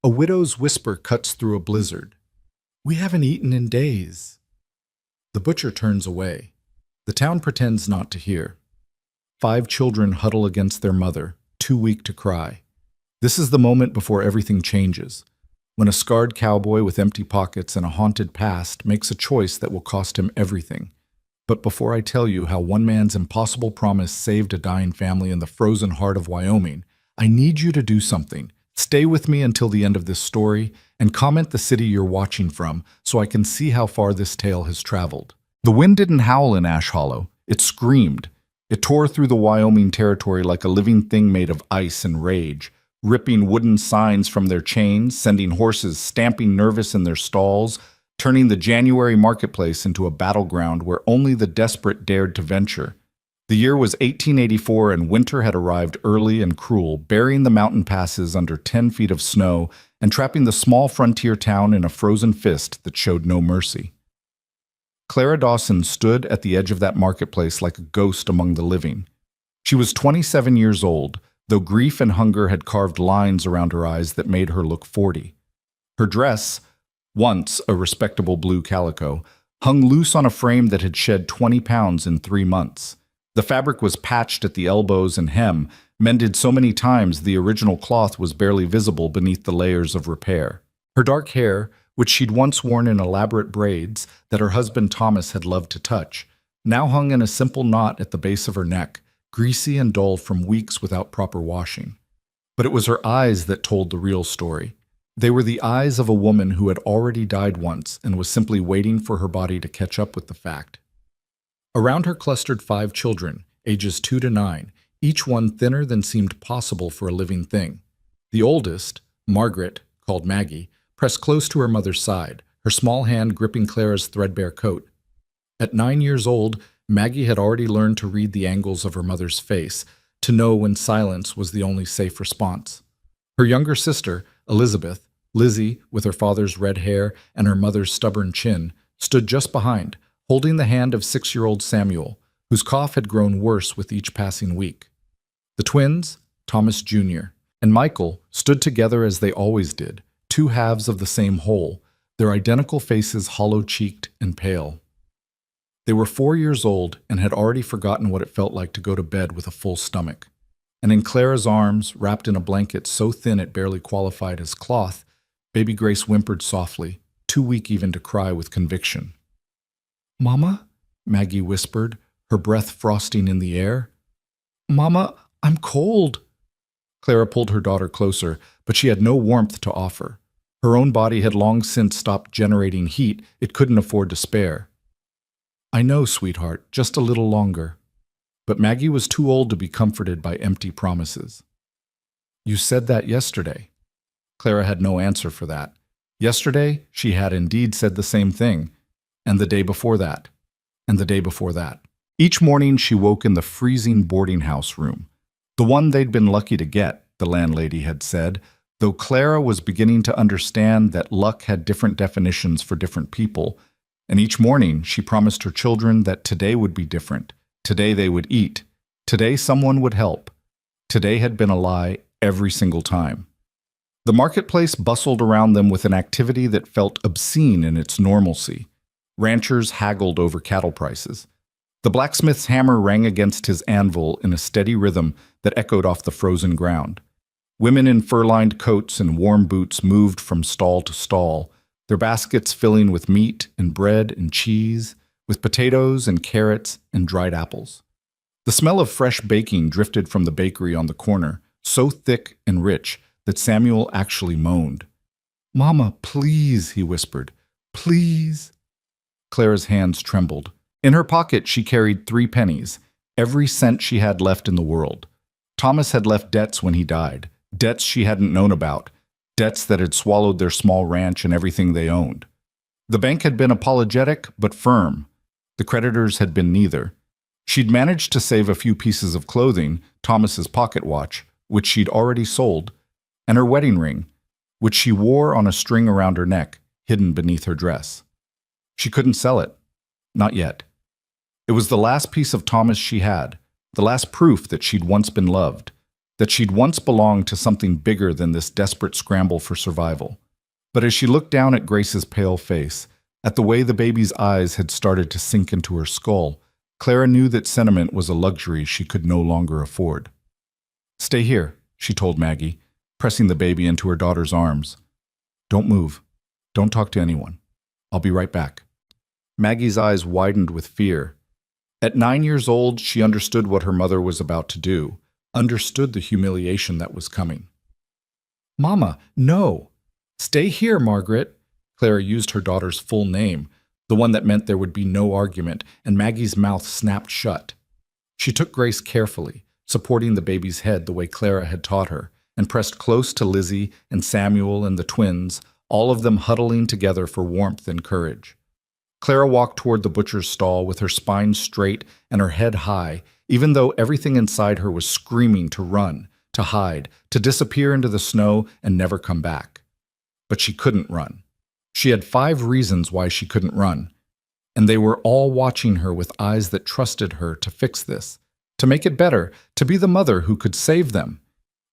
A widow's whisper cuts through a blizzard. We haven't eaten in days. The butcher turns away. The town pretends not to hear. 5 children huddle against their mother, too weak to cry. This is the moment before everything changes, when a scarred cowboy with empty pockets and a haunted past makes a choice that will cost him everything. But before I tell you how one man's impossible promise saved a dying family in the frozen heart of Wyoming, I need you to do something. Stay with me until the end of this story and comment the city you're watching from so I can see how far this tale has traveled. The wind didn't howl in Ash Hollow. It screamed. It tore through the Wyoming territory like a living thing made of ice and rage, ripping wooden signs from their chains, sending horses stamping nervous in their stalls, turning the January marketplace into a battleground where only the desperate dared to venture. The year was 1884 and winter had arrived early and cruel, burying the mountain passes under 10 feet of snow and trapping the small frontier town in a frozen fist that showed no mercy. Clara Dawson stood at the edge of that marketplace like a ghost among the living. She was 27 years old, though grief and hunger had carved lines around her eyes that made her look 40. Her dress, once a respectable blue calico, hung loose on a frame that had shed 20 pounds in 3 months. The fabric was patched at the elbows and hem, mended so many times the original cloth was barely visible beneath the layers of repair. Her dark hair, which she'd once worn in elaborate braids that her husband Thomas had loved to touch, now hung in a simple knot at the base of her neck, greasy and dull from weeks without proper washing. But it was her eyes that told the real story. They were the eyes of a woman who had already died once and was simply waiting for her body to catch up with the fact. Around her clustered 5 children, ages 2 to 9, each one thinner than seemed possible for a living thing. The oldest, Margaret, called Maggie, pressed close to her mother's side, her small hand gripping Clara's threadbare coat. At 9 years old, Maggie had already learned to read the angles of her mother's face, to know when silence was the only safe response. Her younger sister, Elizabeth, Lizzie, with her father's red hair and her mother's stubborn chin, stood just behind, holding the hand of 6-year-old Samuel, whose cough had grown worse with each passing week. The twins, Thomas Jr. and Michael, stood together as they always did, 2 halves of the same whole, their identical faces hollow-cheeked and pale. They were 4 years old and had already forgotten what it felt like to go to bed with a full stomach. And in Clara's arms, wrapped in a blanket so thin it barely qualified as cloth, baby Grace whimpered softly, too weak even to cry with conviction. "Mama?" Maggie whispered, her breath frosting in the air. "Mama, I'm cold." Clara pulled her daughter closer, but she had no warmth to offer. Her own body had long since stopped generating heat it couldn't afford to spare. "I know, sweetheart, just a little longer." But Maggie was too old to be comforted by empty promises. "You said that yesterday." Clara had no answer for that. Yesterday, she had indeed said the same thing, and the day before that, and the day before that. Each morning she woke in the freezing boarding house room, the one they'd been lucky to get, the landlady had said, though Clara was beginning to understand that luck had different definitions for different people, and each morning she promised her children that today would be different. Today they would eat. Today someone would help. Today had been a lie every single time. The marketplace bustled around them with an activity that felt obscene in its normalcy. Ranchers haggled over cattle prices. The blacksmith's hammer rang against his anvil in a steady rhythm that echoed off the frozen ground. Women in fur-lined coats and warm boots moved from stall to stall, their baskets filling with meat and bread and cheese, with potatoes and carrots and dried apples. The smell of fresh baking drifted from the bakery on the corner, so thick and rich that Samuel actually moaned. "Mama, please," he whispered. "Please." Clara's hands trembled. In her pocket she carried 3 pennies, every cent she had left in the world. Thomas had left debts when he died, debts she hadn't known about, debts that had swallowed their small ranch and everything they owned. The bank had been apologetic but firm. The creditors had been neither. She'd managed to save a few pieces of clothing, Thomas's pocket watch, which she'd already sold, and her wedding ring, which she wore on a string around her neck, hidden beneath her dress. She couldn't sell it. Not yet. It was the last piece of Thomas she had, the last proof that she'd once been loved, that she'd once belonged to something bigger than this desperate scramble for survival. But as she looked down at Grace's pale face, at the way the baby's eyes had started to sink into her skull, Clara knew that sentiment was a luxury she could no longer afford. "Stay here," she told Maggie, pressing the baby into her daughter's arms. "Don't move. Don't talk to anyone. I'll be right back." Maggie's eyes widened with fear. At 9 years old, she understood what her mother was about to do, understood the humiliation that was coming. "Mama, no! Stay here, Margaret." Clara used her daughter's full name, the one that meant there would be no argument, and Maggie's mouth snapped shut. She took Grace carefully, supporting the baby's head the way Clara had taught her, and pressed close to Lizzie and Samuel and the twins, all of them huddling together for warmth and courage. Clara walked toward the butcher's stall with her spine straight and her head high, even though everything inside her was screaming to run, to hide, to disappear into the snow and never come back. But she couldn't run. She had 5 reasons why she couldn't run, and they were all watching her with eyes that trusted her to fix this, to make it better, to be the mother who could save them,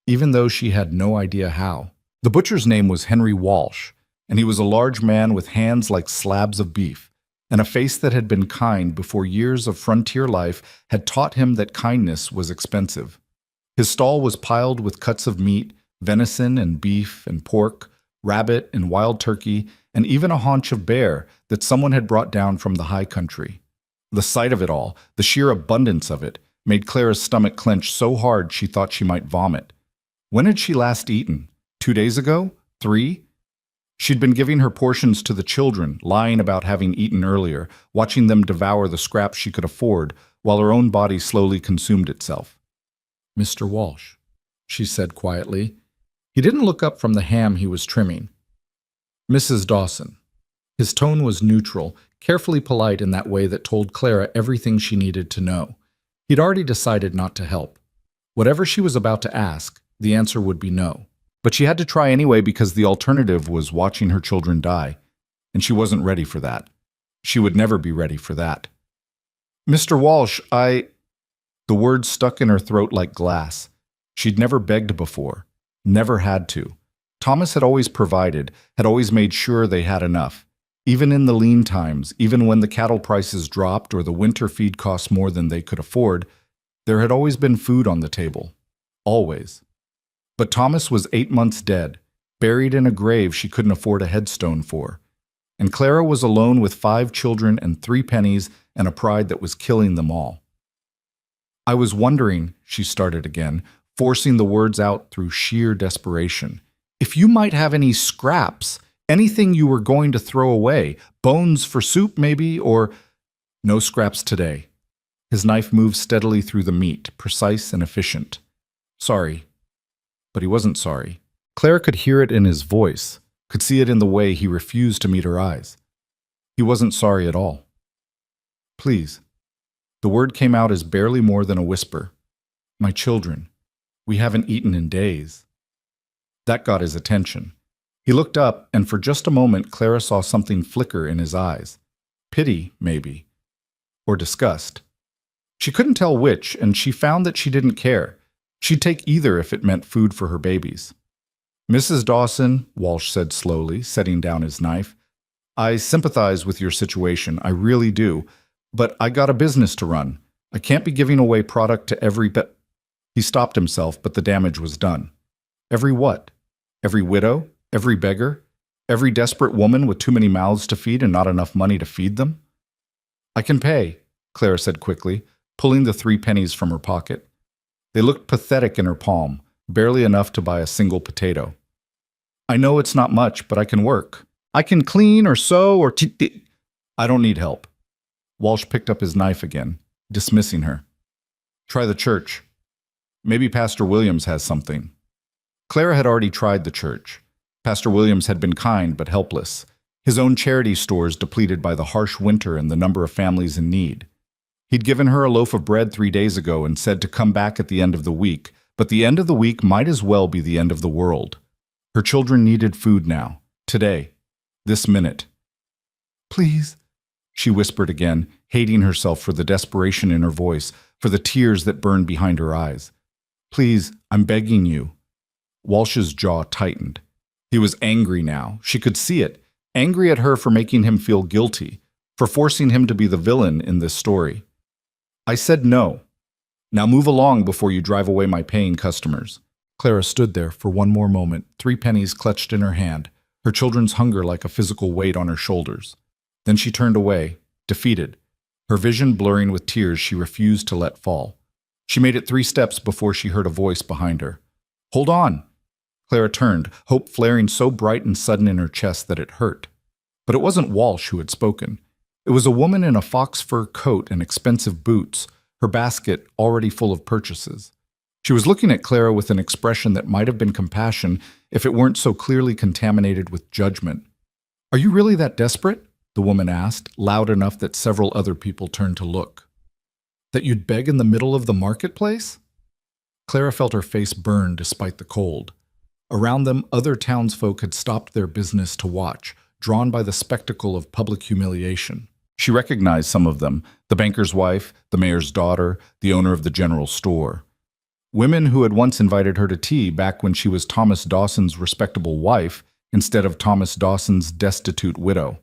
even though she had no idea how. The butcher's name was Henry Walsh, and he was a large man with hands like slabs of beef, and a face that had been kind before years of frontier life had taught him that kindness was expensive. His stall was piled with cuts of meat, venison and beef and pork, rabbit and wild turkey, and even a haunch of bear that someone had brought down from the high country. The sight of it all, the sheer abundance of it, made Clara's stomach clench so hard she thought she might vomit. When had she last eaten? 2 days ago? 3? She'd been giving her portions to the children, lying about having eaten earlier, watching them devour the scraps she could afford, while her own body slowly consumed itself. "Mr. Walsh," she said quietly. He didn't look up from the ham he was trimming. "Mrs. Dawson." His tone was neutral, carefully polite in that way that told Clara everything she needed to know. He'd already decided not to help. Whatever she was about to ask, the answer would be no. But she had to try anyway because the alternative was watching her children die, and she wasn't ready for that. She would never be ready for that. "Mr. Walsh, The words stuck in her throat like glass. She'd never begged before, never had to. Thomas had always provided, had always made sure they had enough. Even in the lean times, even when the cattle prices dropped or the winter feed cost more than they could afford, there had always been food on the table. Always. But Thomas was 8 months dead, buried in a grave she couldn't afford a headstone for. And Clara was alone with 5 children and 3 pennies and a pride that was killing them all. "I was wondering," she started again, forcing the words out through sheer desperation, "if you might have any scraps, anything you were going to throw away, bones for soup maybe, or—" "No scraps today." His knife moved steadily through the meat, precise and efficient. "Sorry." But he wasn't sorry. Clara could hear it in his voice, could see it in the way he refused to meet her eyes. He wasn't sorry at all. "Please." The word came out as barely more than a whisper. "My children. We haven't eaten in days." That got his attention. He looked up, and for just a moment Clara saw something flicker in his eyes. Pity, maybe. Or disgust. She couldn't tell which, and she found that she didn't care. She'd take either if it meant food for her babies. "Mrs. Dawson," Walsh said slowly, setting down his knife, "I sympathize with your situation, I really do, but I got a business to run. I can't be giving away product to every He stopped himself, but the damage was done. Every what? Every widow? Every beggar? Every desperate woman with too many mouths to feed and not enough money to feed them?" "I can pay," Clara said quickly, pulling the 3 pennies from her pocket. They looked pathetic in her palm, barely enough to buy a single potato. "I know it's not much, but I can work. I can clean or sew or I don't need help." Walsh picked up his knife again, dismissing her. "Try the church. Maybe Pastor Williams has something." Clara had already tried the church. Pastor Williams had been kind but helpless. His own charity stores depleted by the harsh winter and the number of families in need. He'd given her a loaf of bread 3 days ago and said to come back at the end of the week, but the end of the week might as well be the end of the world. Her children needed food now, today, this minute. "Please," she whispered again, hating herself for the desperation in her voice, for the tears that burned behind her eyes. Please, I'm begging you." Walsh's jaw tightened. He was angry now. She could see it. Angry at her for making him feel guilty, for forcing him to be the villain in this story. "I said no. Now move along before you drive away my paying customers." Clara stood there for one more moment, 3 pennies clutched in her hand, her children's hunger like a physical weight on her shoulders. Then she turned away, defeated, her vision blurring with tears she refused to let fall. She made it 3 steps before she heard a voice behind her. "Hold on!" Clara turned, hope flaring so bright and sudden in her chest that it hurt. But it wasn't Walsh who had spoken. It was a woman in a fox fur coat and expensive boots, her basket already full of purchases. She was looking at Clara with an expression that might have been compassion if it weren't so clearly contaminated with judgment. "Are you really that desperate?" the woman asked, loud enough that several other people turned to look. "That you'd beg in the middle of the marketplace?" Clara felt her face burn despite the cold. Around them, other townsfolk had stopped their business to watch, drawn by the spectacle of public humiliation. She recognized some of them, the banker's wife, the mayor's daughter, the owner of the general store. Women who had once invited her to tea back when she was Thomas Dawson's respectable wife instead of Thomas Dawson's destitute widow.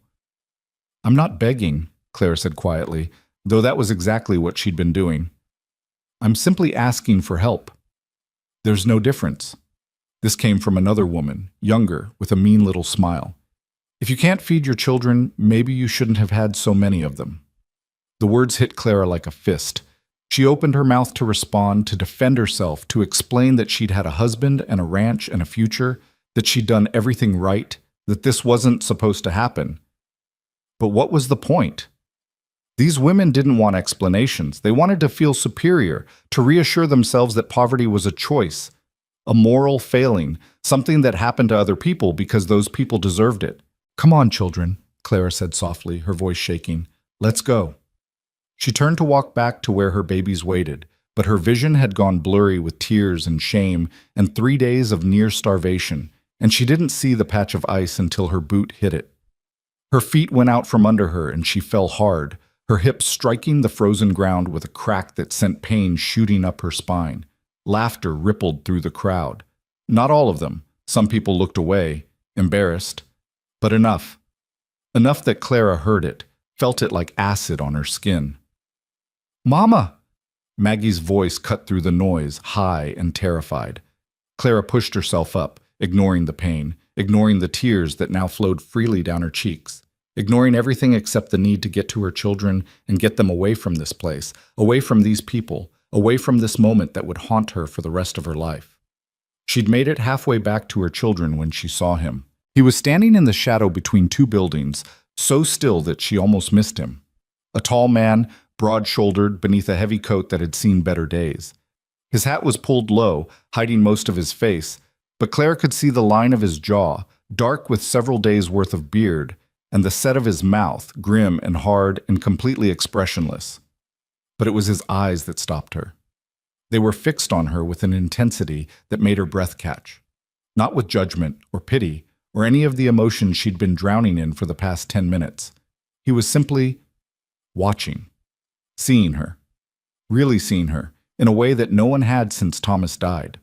"I'm not begging," Clara said quietly, though that was exactly what she'd been doing. "I'm simply asking for help." "There's no difference." This came from another woman, younger, with a mean little smile. "If you can't feed your children, maybe you shouldn't have had so many of them." The words hit Clara like a fist. She opened her mouth to respond, to defend herself, to explain that she'd had a husband and a ranch and a future, that she'd done everything right, that this wasn't supposed to happen. But what was the point? These women didn't want explanations. They wanted to feel superior, to reassure themselves that poverty was a choice, a moral failing, something that happened to other people because those people deserved it. "Come on, children," Clara said softly, her voice shaking. "Let's go." She turned to walk back to where her babies waited, but her vision had gone blurry with tears and shame and 3 days of near starvation, and she didn't see the patch of ice until her boot hit it. Her feet went out from under her and she fell hard, her hips striking the frozen ground with a crack that sent pain shooting up her spine. Laughter rippled through the crowd. Not all of them. Some people looked away, embarrassed. But enough. Enough that Clara heard it, felt it like acid on her skin. "Mama!" Maggie's voice cut through the noise, high and terrified. Clara pushed herself up, ignoring the pain, ignoring the tears that now flowed freely down her cheeks, ignoring everything except the need to get to her children and get them away from this place, away from these people, away from this moment that would haunt her for the rest of her life. She'd made it halfway back to her children when she saw him. He was standing in the shadow between 2 buildings, so still that she almost missed him. A tall man, broad-shouldered beneath a heavy coat that had seen better days. His hat was pulled low, hiding most of his face, but Claire could see the line of his jaw, dark with several days' worth of beard, and the set of his mouth, grim and hard and completely expressionless. But it was his eyes that stopped her. They were fixed on her with an intensity that made her breath catch. Not with judgment or pity or any of the emotions she'd been drowning in for the past 10 minutes. He was simply watching, seeing her, really seeing her, in a way that no one had since Thomas died.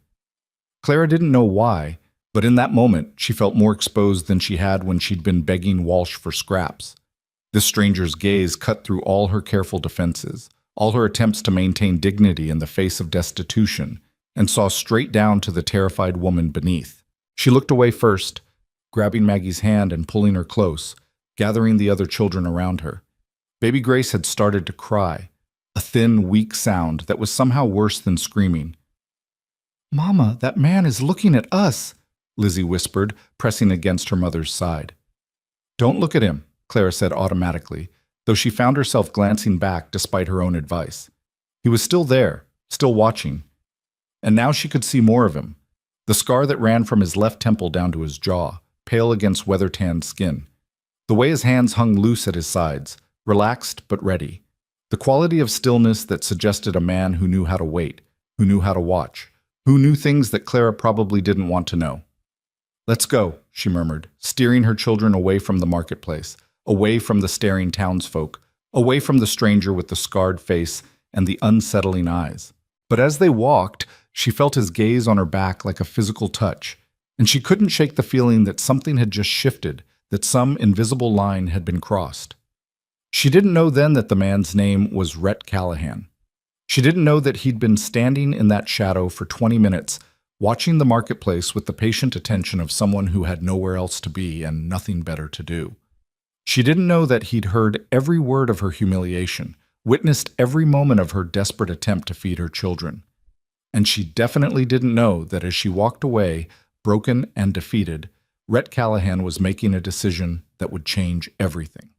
Clara didn't know why, but in that moment she felt more exposed than she had when she'd been begging Walsh for scraps. This stranger's gaze cut through all her careful defenses, all her attempts to maintain dignity in the face of destitution, and saw straight down to the terrified woman beneath. She looked away first, grabbing Maggie's hand and pulling her close, gathering the other children around her. Baby Grace had started to cry, a thin, weak sound that was somehow worse than screaming. "Mama, that man is looking at us," Lizzie whispered, pressing against her mother's side. "Don't look at him," Clara said automatically, though she found herself glancing back despite her own advice. He was still there, still watching. And now she could see more of him, the scar that ran from his left temple down to his jaw, pale against weather-tanned skin. The way his hands hung loose at his sides, relaxed but ready. The quality of stillness that suggested a man who knew how to wait, who knew how to watch, who knew things that Clara probably didn't want to know. "Let's go," she murmured, steering her children away from the marketplace, away from the staring townsfolk, away from the stranger with the scarred face and the unsettling eyes. But as they walked, She felt his gaze on her back like a physical touch, and she couldn't shake the feeling that something had just shifted, that some invisible line had been crossed. She didn't know then that the man's name was Rhett Callahan. She didn't know that he'd been standing in that shadow for 20 minutes, watching the marketplace with the patient attention of someone who had nowhere else to be and nothing better to do. She didn't know that he'd heard every word of her humiliation, witnessed every moment of her desperate attempt to feed her children. And she definitely didn't know that as she walked away, broken and defeated, Rhett Callahan was making a decision that would change everything.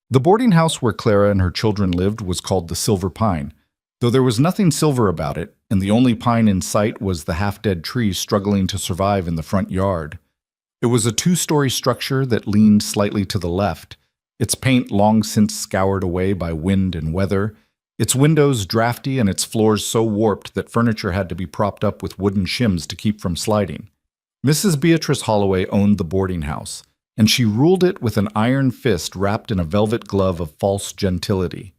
The boarding house where Clara and her children lived was called the Silver Pine, though there was nothing silver about it, and the only pine in sight was the half-dead tree struggling to survive in the front yard. It was a two-story structure that leaned slightly to the left, its paint long since scoured away by wind and weather, its windows drafty and its floors so warped that furniture had to be propped up with wooden shims to keep from sliding. Mrs. Beatrice Holloway owned the boarding house, and she ruled it with an iron fist wrapped in a velvet glove of false gentility.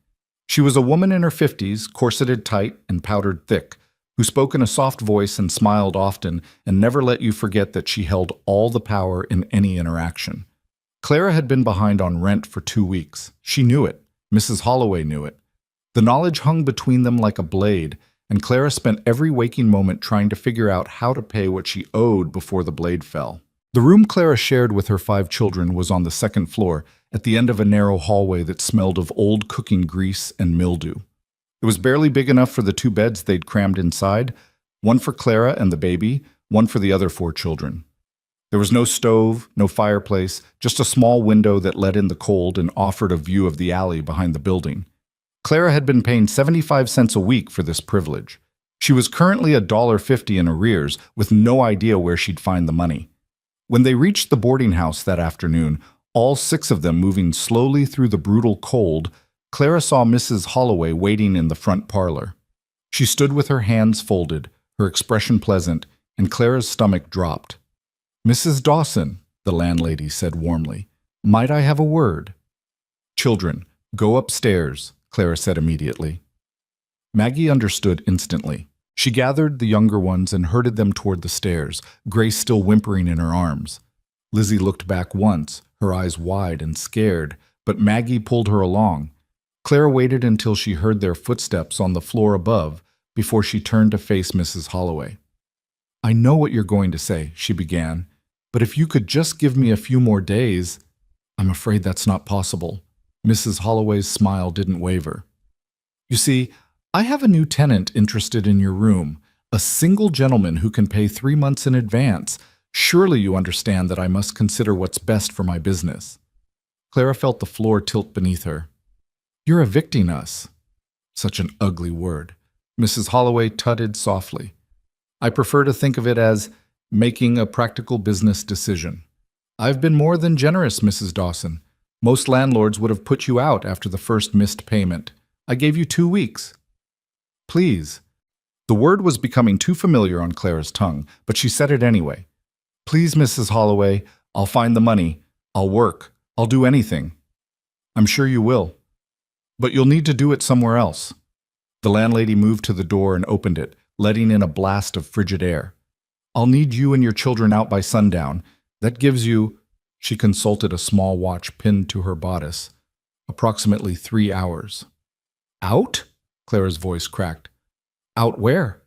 She was a woman in her 50s, corseted tight and powdered thick, who spoke in a soft voice and smiled often and never let you forget that she held all the power in any interaction. Clara had been behind on rent for 2 weeks. She knew it. Mrs. Holloway knew it. The knowledge hung between them like a blade, and Clara spent every waking moment trying to figure out how to pay what she owed before the blade fell. The room Clara shared with her 5 children was on the second floor, at the end of a narrow hallway that smelled of old cooking grease and mildew. It was barely big enough for the 2 beds they'd crammed inside, one for Clara and the baby, one for the other 4 children. There was no stove, no fireplace, just a small window that let in the cold and offered a view of the alley behind the building. Clara had been paying 75 cents a week for this privilege. She was currently $1.50 in arrears, with no idea where she'd find the money. When they reached the boarding house that afternoon, all 6 of them moving slowly through the brutal cold, Clara saw Mrs. Holloway waiting in the front parlor. She stood with her hands folded, her expression pleasant, and Clara's stomach dropped. "Mrs. Dawson," the landlady said warmly, "might I have a word?" "Children, go upstairs," Clara said immediately. Maggie understood instantly. She gathered the younger ones and herded them toward the stairs, Grace still whimpering in her arms. Lizzie looked back once, her eyes wide and scared, but Maggie pulled her along. Clara waited until she heard their footsteps on the floor above before she turned to face Mrs. Holloway. "I know what you're going to say," she began, "but if you could just give me a few more days—" "I'm afraid that's not possible." Mrs. Holloway's smile didn't waver. "You see, I have a new tenant interested in your room, a single gentleman who can pay 3 months in advance. Surely you understand that I must consider what's best for my business." Clara felt the floor tilt beneath her. "You're evicting us." Such an ugly word. Mrs. Holloway tutted softly. "I prefer to think of it as making a practical business decision. I've been more than generous, Mrs. Dawson. Most landlords would have put you out after the first missed payment. I gave you 2 weeks. Please." The word was becoming too familiar on Clara's tongue, but she said it anyway. "Please, Mrs. Holloway, I'll find the money. I'll work. I'll do anything." "I'm sure you will. But you'll need to do it somewhere else." The landlady moved to the door and opened it, letting in a blast of frigid air. "I'll need you and your children out by sundown. That gives you—" She consulted a small watch pinned to her bodice. "Approximately 3 hours." "Out?" Clara's voice cracked. "Out where?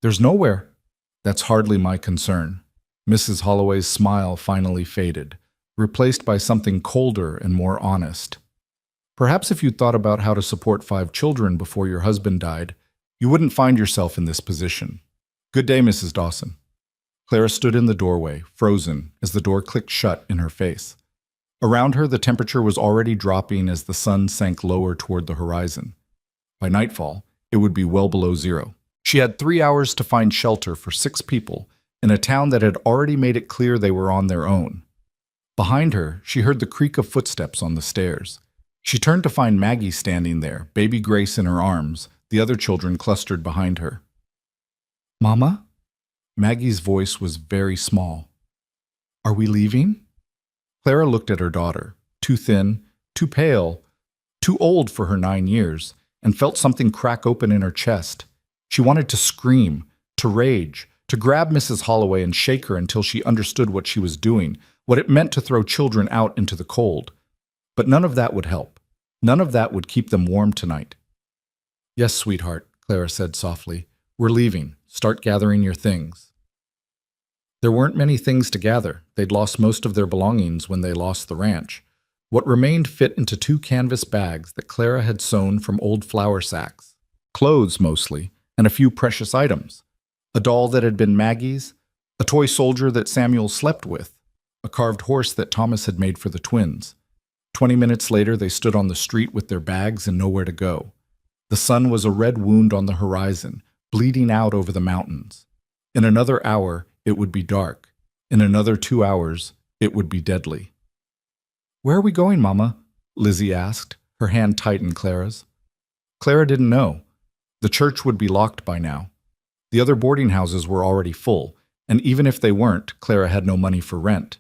There's nowhere." "That's hardly my concern." Mrs. Holloway's smile finally faded, replaced by something colder and more honest. "Perhaps if you'd thought about how to support 5 children before your husband died, you wouldn't find yourself in this position. Good day, Mrs. Dawson." Clara stood in the doorway, frozen, as the door clicked shut in her face. Around her, the temperature was already dropping as the sun sank lower toward the horizon. By nightfall, it would be well below 0. She had 3 hours to find shelter for 6 people in a town that had already made it clear they were on their own. Behind her, she heard the creak of footsteps on the stairs. She turned to find Maggie standing there, baby Grace in her arms, the other children clustered behind her. "Mama?" Maggie's voice was very small. "Are we leaving?" Clara looked at her daughter, too thin, too pale, too old for her 9 years, and felt something crack open in her chest. She wanted to scream, to rage, to grab Mrs. Holloway and shake her until she understood what she was doing, what it meant to throw children out into the cold. But none of that would help. None of that would keep them warm tonight. "Yes, sweetheart," Clara said softly. "We're leaving. Start gathering your things." There weren't many things to gather. They'd lost most of their belongings when they lost the ranch. What remained fit into 2 canvas bags that Clara had sewn from old flour sacks. Clothes, mostly, and a few precious items. A doll that had been Maggie's, a toy soldier that Samuel slept with, a carved horse that Thomas had made for the twins. 20 minutes later, they stood on the street with their bags and nowhere to go. The sun was a red wound on the horizon, bleeding out over the mountains. In another hour, it would be dark. In another 2 hours, it would be deadly. "Where are we going, Mama?" Lizzie asked, her hand tight in Clara's. Clara didn't know. The church would be locked by now. The other boarding houses were already full, and even if they weren't, Clara had no money for rent.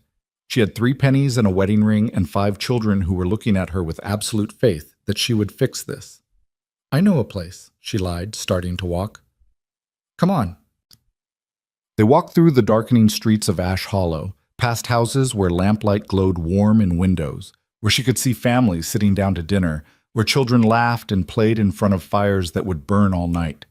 She had 3 pennies and a wedding ring and 5 children who were looking at her with absolute faith that she would fix this. "I know a place," she lied, starting to walk. "Come on." They walked through the darkening streets of Ash Hollow, past houses where lamplight glowed warm in windows, where she could see families sitting down to dinner, where children laughed and played in front of fires that would burn all night.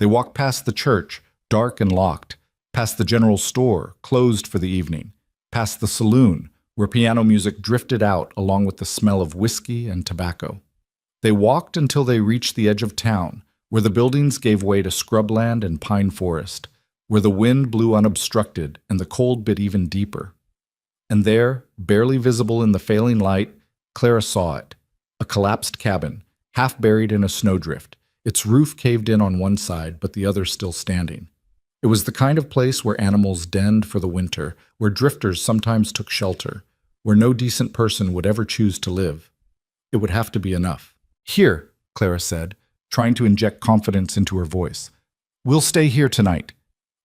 They walked past the church, dark and locked, past the general store, closed for the evening, past the saloon, where piano music drifted out along with the smell of whiskey and tobacco. They walked until they reached the edge of town, where the buildings gave way to scrubland and pine forest, where the wind blew unobstructed and the cold bit even deeper. And there, barely visible in the failing light, Clara saw it, a collapsed cabin, half buried in a snowdrift, its roof caved in on one side but the other still standing. It was the kind of place where animals denned for the winter, where drifters sometimes took shelter, where no decent person would ever choose to live. It would have to be enough. "Here," Clara said, trying to inject confidence into her voice. "We'll stay here tonight."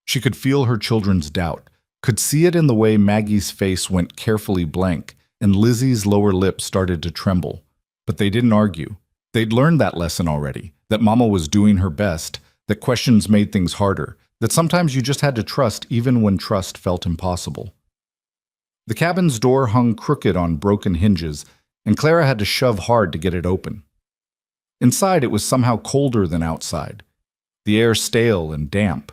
She could feel her children's doubt, could see it in the way Maggie's face went carefully blank and Lizzie's lower lip started to tremble. But they didn't argue. They'd learned that lesson already, that Mama was doing her best, that questions made things harder, that sometimes you just had to trust even when trust felt impossible. The cabin's door hung crooked on broken hinges, and Clara had to shove hard to get it open. Inside, it was somehow colder than outside, the air stale and damp.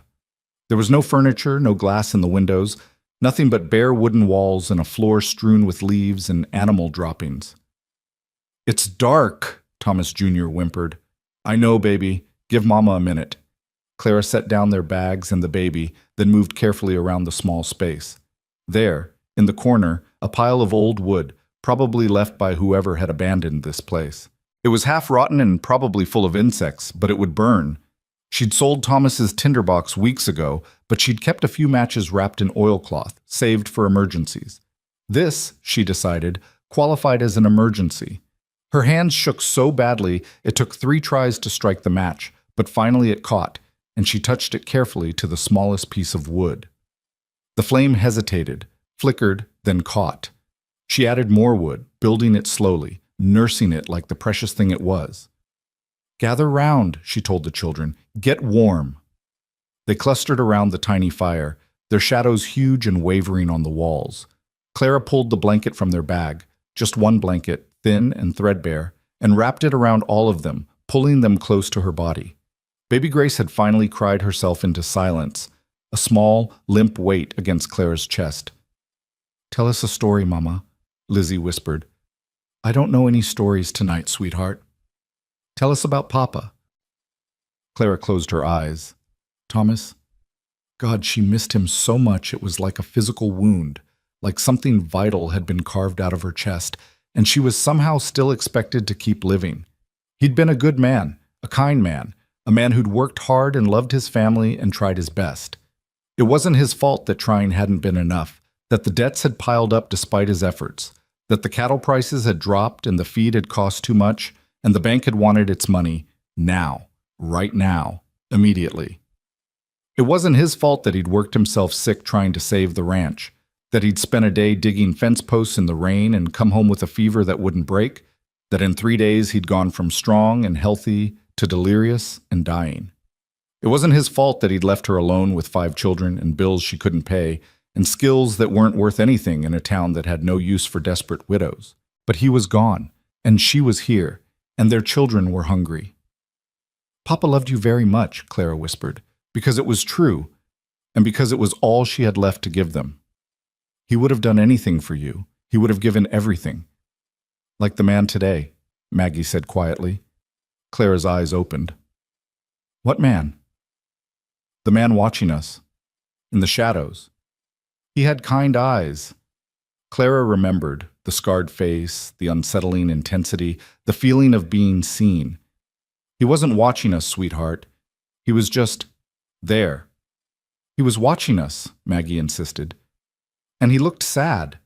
There was no furniture, no glass in the windows, nothing but bare wooden walls and a floor strewn with leaves and animal droppings. "It's dark," Thomas Jr. whimpered. "I know, baby. Give Mama a minute." Clara set down their bags and the baby, then moved carefully around the small space. There, in the corner, a pile of old wood, probably left by whoever had abandoned this place. It was half rotten and probably full of insects, but it would burn. She'd sold Thomas's tinderbox weeks ago, but she'd kept a few matches wrapped in oilcloth, saved for emergencies. This, she decided, qualified as an emergency. Her hands shook so badly it took 3 tries to strike the match, but finally it caught, and she touched it carefully to the smallest piece of wood. The flame hesitated, flickered, then caught. She added more wood, building it slowly, nursing it like the precious thing it was. "Gather round," she told the children. "Get warm." They clustered around the tiny fire, their shadows huge and wavering on the walls. Clara pulled the blanket from their bag, just one blanket, thin and threadbare, and wrapped it around all of them, pulling them close to her body. Baby Grace had finally cried herself into silence, a small, limp weight against Clara's chest. "Tell us a story, Mama," Lizzie whispered. "I don't know any stories tonight, sweetheart. Tell us about Papa." Clara closed her eyes. Thomas? God, she missed him so much it was like a physical wound, like something vital had been carved out of her chest, and she was somehow still expected to keep living. He'd been a good man, a kind man, a man who'd worked hard and loved his family and tried his best. It wasn't his fault that trying hadn't been enough, that the debts had piled up despite his efforts, that the cattle prices had dropped and the feed had cost too much, and the bank had wanted its money now, right now, immediately. It wasn't his fault that he'd worked himself sick trying to save the ranch, that he'd spent a day digging fence posts in the rain and come home with a fever that wouldn't break, that in 3 days he'd gone from strong and healthy to delirious and dying. It wasn't his fault that he'd left her alone with 5 children and bills she couldn't pay and skills that weren't worth anything in a town that had no use for desperate widows. But he was gone, and she was here, and their children were hungry. Papa loved you very much, Clara whispered, because it was true, and because it was all she had left to give them. He would have done anything for you. He would have given everything. Like the man today, Maggie said quietly. Clara's eyes opened. What man? The man watching us, in the shadows. He had kind eyes. Clara remembered the scarred face, the unsettling intensity, the feeling of being seen. He wasn't watching us, sweetheart. He was just there. He was watching us, Maggie insisted. And he looked sad,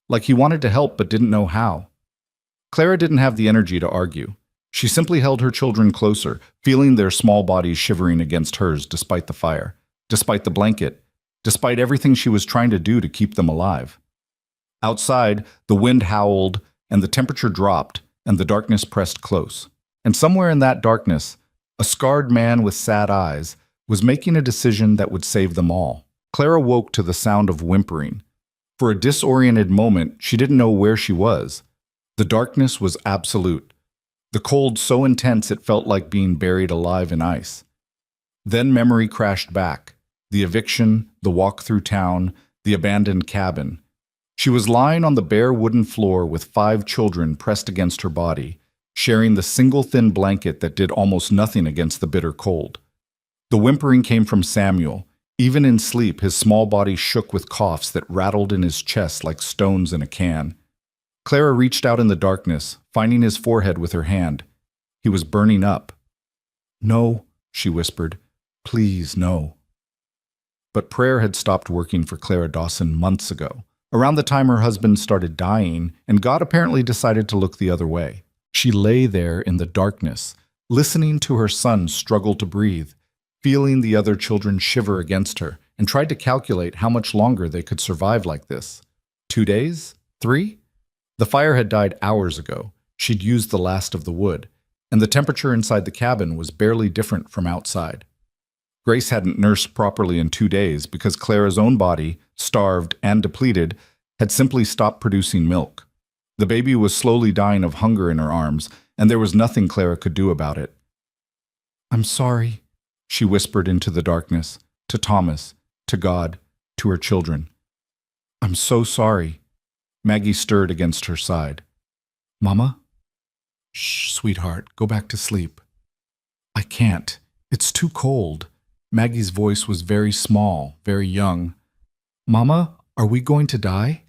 like he wanted to help but didn't know how. Clara didn't have the energy to argue. She simply held her children closer, feeling their small bodies shivering against hers despite the fire, despite the blanket, despite everything she was trying to do to keep them alive. Outside, the wind howled, and the temperature dropped, and the darkness pressed close. And somewhere in that darkness, a scarred man with sad eyes was making a decision that would save them all. Clara woke to the sound of whimpering. For a disoriented moment, she didn't know where she was. The darkness was absolute. The cold so intense it felt like being buried alive in ice. Then memory crashed back. The eviction, the walk through town, the abandoned cabin. She was lying on the bare wooden floor with 5 children pressed against her body, sharing the single thin blanket that did almost nothing against the bitter cold. The whimpering came from Samuel. Even in sleep, his small body shook with coughs that rattled in his chest like stones in a can. Clara reached out in the darkness, finding his forehead with her hand. He was burning up. No, she whispered. Please, no. But prayer had stopped working for Clara Dawson months ago, around the time her husband started dying, and God apparently decided to look the other way. She lay there in the darkness, listening to her son struggle to breathe, feeling the other children shiver against her, and tried to calculate how much longer they could survive like this. 2 days? 3? The fire had died hours ago. She'd used the last of the wood, and the temperature inside the cabin was barely different from outside. Grace hadn't nursed properly in 2 days because Clara's own body, starved and depleted, had simply stopped producing milk. The baby was slowly dying of hunger in her arms, and there was nothing Clara could do about it. I'm sorry, she whispered into the darkness, to Thomas, to God, to her children. I'm so sorry. Maggie stirred against her side. Mama? Shh, sweetheart, go back to sleep. I can't. It's too cold. Maggie's voice was very small, very young. Mama, are we going to die?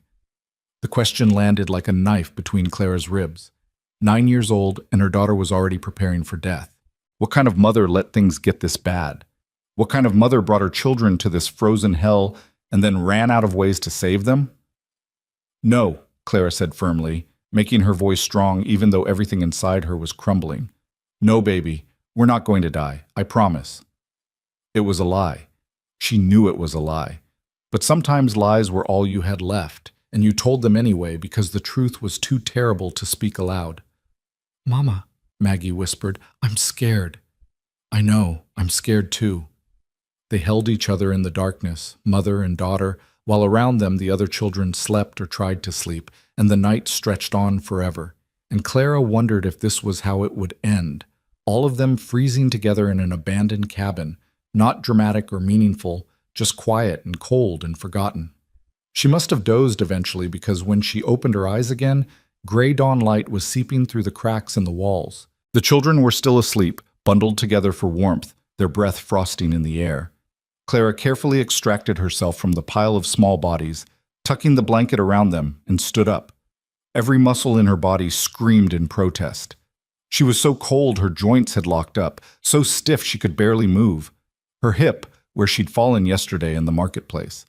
The question landed like a knife between Clara's ribs. 9 years old, and her daughter was already preparing for death. What kind of mother let things get this bad? What kind of mother brought her children to this frozen hell and then ran out of ways to save them? No, Clara said firmly, making her voice strong even though everything inside her was crumbling. No, baby, we're not going to die, I promise. It was a lie. She knew it was a lie. But sometimes lies were all you had left, and you told them anyway because the truth was too terrible to speak aloud. Mama, Maggie whispered, I'm scared. I know, I'm scared too. They held each other in the darkness, mother and daughter, while around them the other children slept or tried to sleep, and the night stretched on forever. And Clara wondered if this was how it would end, all of them freezing together in an abandoned cabin, not dramatic or meaningful, just quiet and cold and forgotten. She must have dozed eventually because when she opened her eyes again, gray dawn light was seeping through the cracks in the walls. The children were still asleep, bundled together for warmth, their breath frosting in the air. Clara carefully extracted herself from the pile of small bodies, tucking the blanket around them, and stood up. Every muscle in her body screamed in protest. She was so cold her joints had locked up, so stiff she could barely move. Her hip, where she'd fallen yesterday in the marketplace,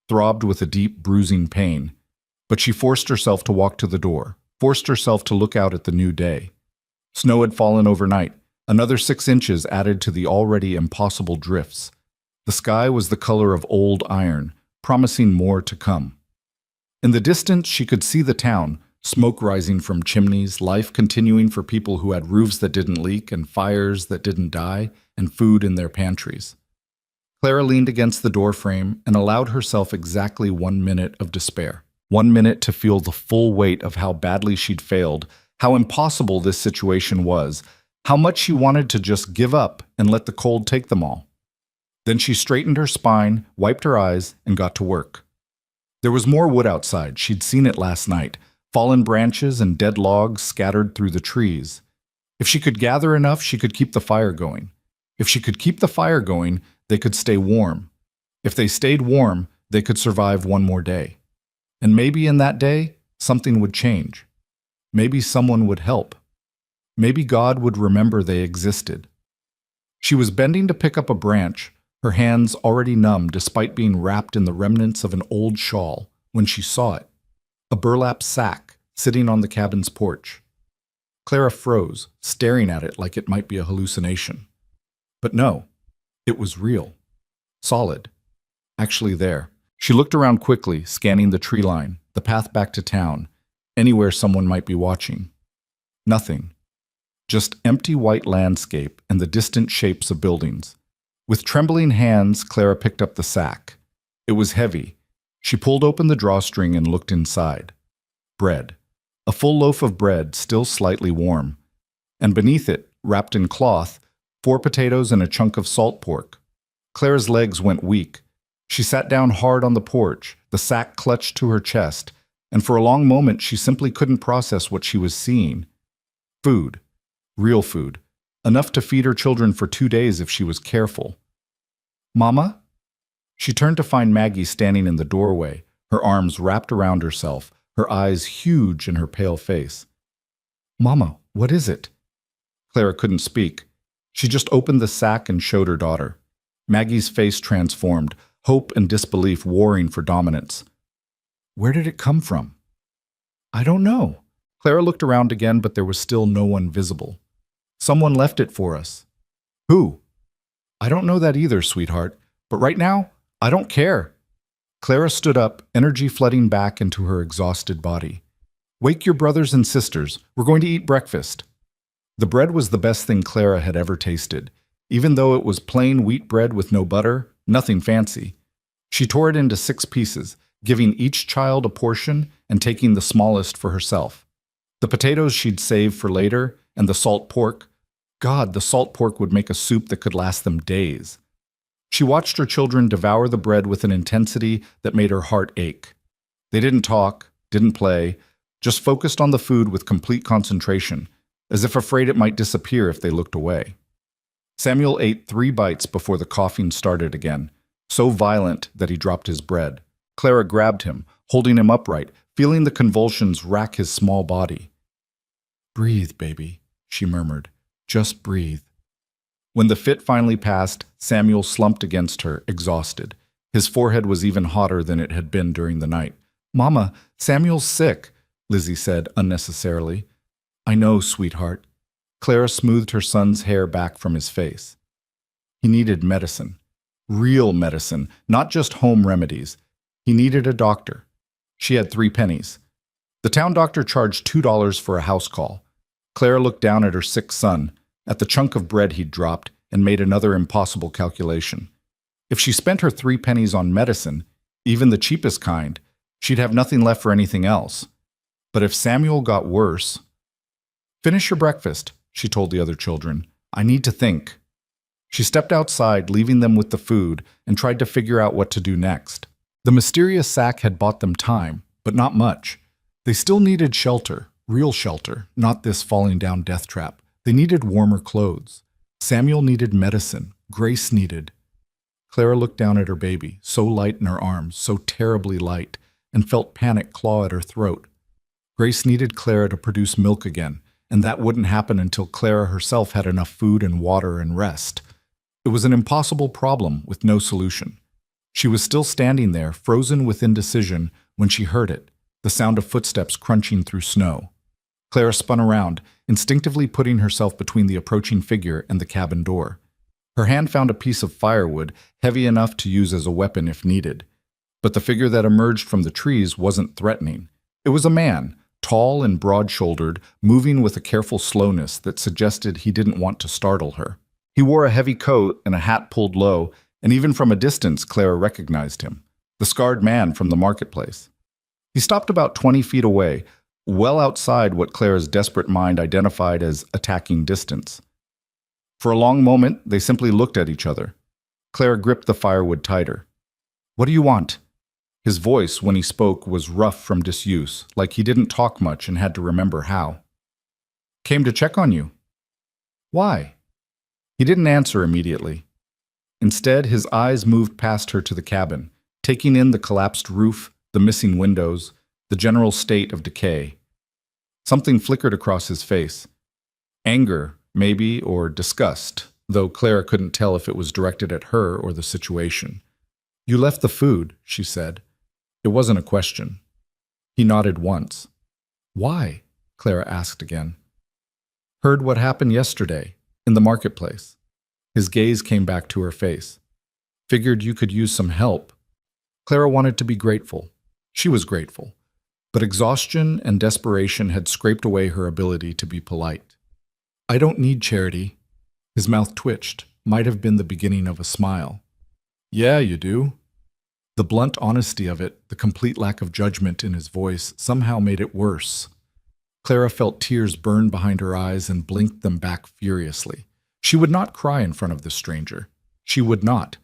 throbbed with a deep, bruising pain. But she forced herself to walk to the door, forced herself to look out at the new day. Snow had fallen overnight, another 6 inches added to the already impossible drifts. The sky was the color of old iron, promising more to come. In the distance, she could see the town, smoke rising from chimneys, life continuing for people who had roofs that didn't leak and fires that didn't die, and food in their pantries. Clara leaned against the doorframe and allowed herself exactly 1 minute of despair. 1 minute to feel the full weight of how badly she'd failed, how impossible this situation was, how much she wanted to just give up and let the cold take them all. Then she straightened her spine, wiped her eyes, and got to work. There was more wood outside. She'd seen it last night, fallen branches and dead logs scattered through the trees. If she could gather enough, she could keep the fire going. If she could keep the fire going, they could stay warm. If they stayed warm, they could survive one more day. And maybe in that day, something would change. Maybe someone would help. Maybe God would remember they existed. She was bending to pick up a branch, her hands already numb despite being wrapped in the remnants of an old shawl, when she saw it. A burlap sack sitting on the cabin's porch. Clara froze, staring at it like it might be a hallucination. But no, it was real. Solid. Actually there. She looked around quickly, scanning the tree line, the path back to town, anywhere someone might be watching. Nothing. Just empty white landscape and the distant shapes of buildings. With trembling hands, Clara picked up the sack. It was heavy. She pulled open the drawstring and looked inside. Bread. A full loaf of bread, still slightly warm. And beneath it, wrapped in cloth, 4 potatoes and a chunk of salt pork. Clara's legs went weak. She sat down hard on the porch, the sack clutched to her chest, and for a long moment she simply couldn't process what she was seeing. Food. Real food. Enough to feed her children for 2 days if she was careful. Mama? She turned to find Maggie standing in the doorway, her arms wrapped around herself, her eyes huge in her pale face. Mama, what is it? Clara couldn't speak. She just opened the sack and showed her daughter. Maggie's face transformed, hope and disbelief warring for dominance. Where did it come from? I don't know. Clara looked around again, but there was still no one visible. Someone left it for us. Who? I don't know that either, sweetheart, but right now, I don't care. Clara stood up, energy flooding back into her exhausted body. Wake your brothers and sisters. We're going to eat breakfast. The bread was the best thing Clara had ever tasted. Even though it was plain wheat bread with no butter, nothing fancy. She tore it into 6 pieces, giving each child a portion and taking the smallest for herself. The potatoes she'd saved for later, and the salt pork. God, the salt pork would make a soup that could last them days. She watched her children devour the bread with an intensity that made her heart ache. They didn't talk, didn't play, just focused on the food with complete concentration, as if afraid it might disappear if they looked away. Samuel ate 3 bites before the coughing started again, so violent that he dropped his bread. Clara grabbed him, holding him upright, feeling the convulsions rack his small body. Breathe, baby, she murmured. Just breathe. When the fit finally passed, Samuel slumped against her, exhausted. His forehead was even hotter than it had been during the night. Mama, Samuel's sick, Lizzie said unnecessarily. I know, sweetheart. Clara smoothed her son's hair back from his face. He needed medicine. Real medicine, not just home remedies. He needed a doctor. She had 3 pennies. The town doctor charged $2 for a house call. Clara looked down at her sick son, at the chunk of bread he'd dropped, and made another impossible calculation. If she spent her 3 pennies on medicine, even the cheapest kind, she'd have nothing left for anything else. But if Samuel got worse... Finish your breakfast, she told the other children. I need to think. She stepped outside, leaving them with the food, and tried to figure out what to do next. The mysterious sack had bought them time, but not much. They still needed shelter, real shelter, not this falling down death trap. They needed warmer clothes. Samuel needed medicine. Grace needed. Clara looked down at her baby, so light in her arms, so terribly light, and felt panic claw at her throat. Grace needed Clara to produce milk again, and that wouldn't happen until Clara herself had enough food and water and rest. It was an impossible problem with no solution. She was still standing there, frozen with indecision, when she heard it, the sound of footsteps crunching through snow. Clara spun around, instinctively putting herself between the approaching figure and the cabin door. Her hand found a piece of firewood, heavy enough to use as a weapon if needed. But the figure that emerged from the trees wasn't threatening. It was a man, tall and broad-shouldered, moving with a careful slowness that suggested he didn't want to startle her. He wore a heavy coat and a hat pulled low, and even from a distance, Clara recognized him, the scarred man from the marketplace. He stopped about 20 feet away, well outside what Clara's desperate mind identified as attacking distance. For a long moment, they simply looked at each other. Clara gripped the firewood tighter. "What do you want?" His voice, when he spoke, was rough from disuse, like he didn't talk much and had to remember how. "Came to check on you." "Why?" He didn't answer immediately. Instead, his eyes moved past her to the cabin, taking in the collapsed roof, the missing windows, the general state of decay. Something flickered across his face. Anger, maybe, or disgust, though Clara couldn't tell if it was directed at her or the situation. "You left the food," she said. It wasn't a question. He nodded once. "Why?" Clara asked again. "Heard what happened yesterday, in the marketplace." His gaze came back to her face. "Figured you could use some help." Clara wanted to be grateful. She was grateful. But exhaustion and desperation had scraped away her ability to be polite. "I don't need charity." His mouth twitched, might have been the beginning of a smile. "Yeah, you do." The blunt honesty of it, the complete lack of judgment in his voice, somehow made it worse. Clara felt tears burn behind her eyes and blinked them back furiously. She would not cry in front of this stranger. She would not.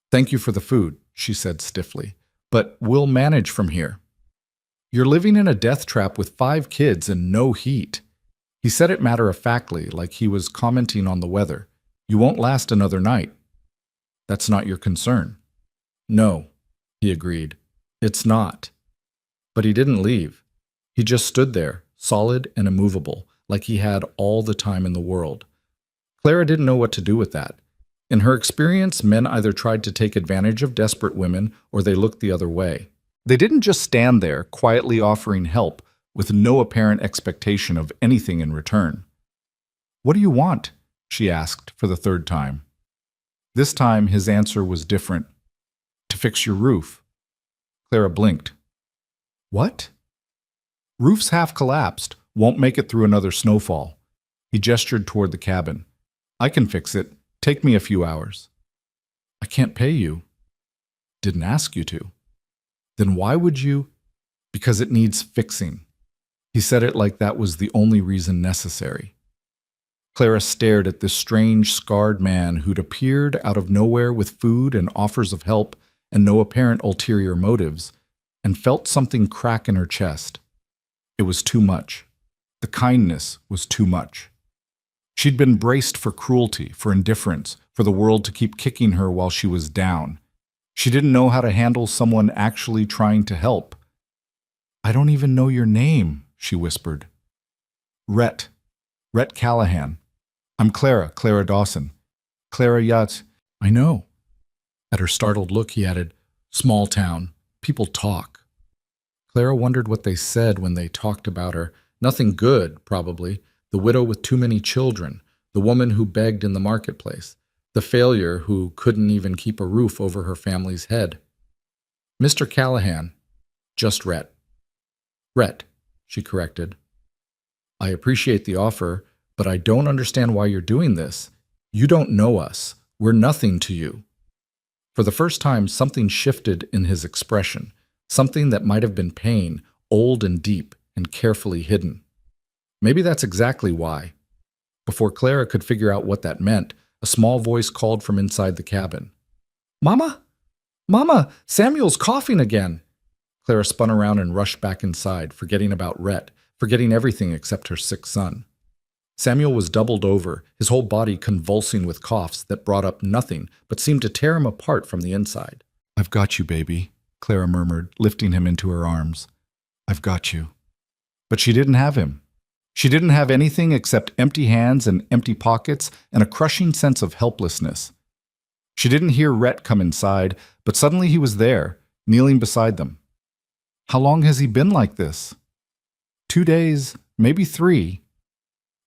"Thank you for the food," she said stiffly, "but we'll manage from here." "You're living in a death trap with 5 kids and no heat." He said it matter-of-factly, like he was commenting on the weather. "You won't last another night." "That's not your concern." "No," he agreed. "It's not." But he didn't leave. He just stood there, solid and immovable, like he had all the time in the world. Clara didn't know what to do with that. In her experience, men either tried to take advantage of desperate women or they looked the other way. They didn't just stand there, quietly offering help, with no apparent expectation of anything in return. "What do you want?" she asked for the 3rd time. This time, his answer was different. "To fix your roof." Clara blinked. "What?" "Roof's half collapsed. Won't make it through another snowfall." He gestured toward the cabin. "I can fix it. Take me a few hours." "I can't pay you." "Didn't ask you to." "Then why would you?" "Because it needs fixing." He said it like that was the only reason necessary. Clara stared at this strange, scarred man who'd appeared out of nowhere with food and offers of help and no apparent ulterior motives, and felt something crack in her chest. It was too much. The kindness was too much. She'd been braced for cruelty, for indifference, for the world to keep kicking her while she was down. She didn't know how to handle someone actually trying to help. "I don't even know your name," she whispered. Rhett Callahan. "I'm Clara Dawson. Clara Yachts." "I know." At her startled look, he added, "Small town. People talk." Clara wondered what they said when they talked about her. Nothing good, probably. The widow with too many children, the woman who begged in the marketplace, the failure who couldn't even keep a roof over her family's head. "Mr. Callahan." "Just Rhett." "Rhett," she corrected. "I appreciate the offer, but I don't understand why you're doing this. You don't know us. We're nothing to you." For the first time, something shifted in his expression, something that might have been pain, old and deep and carefully hidden. Maybe that's exactly why. Before Clara could figure out what that meant, a small voice called from inside the cabin. "Mama? Mama, Samuel's coughing again." Clara spun around and rushed back inside, forgetting about Rhett, forgetting everything except her sick son. Samuel was doubled over, his whole body convulsing with coughs that brought up nothing but seemed to tear him apart from the inside. "I've got you, baby," Clara murmured, lifting him into her arms. "I've got you." But she didn't have him. She didn't have anything except empty hands and empty pockets and a crushing sense of helplessness. She didn't hear Rhett come inside, but suddenly he was there, kneeling beside them. How long has he been like this? 2 days, maybe 3.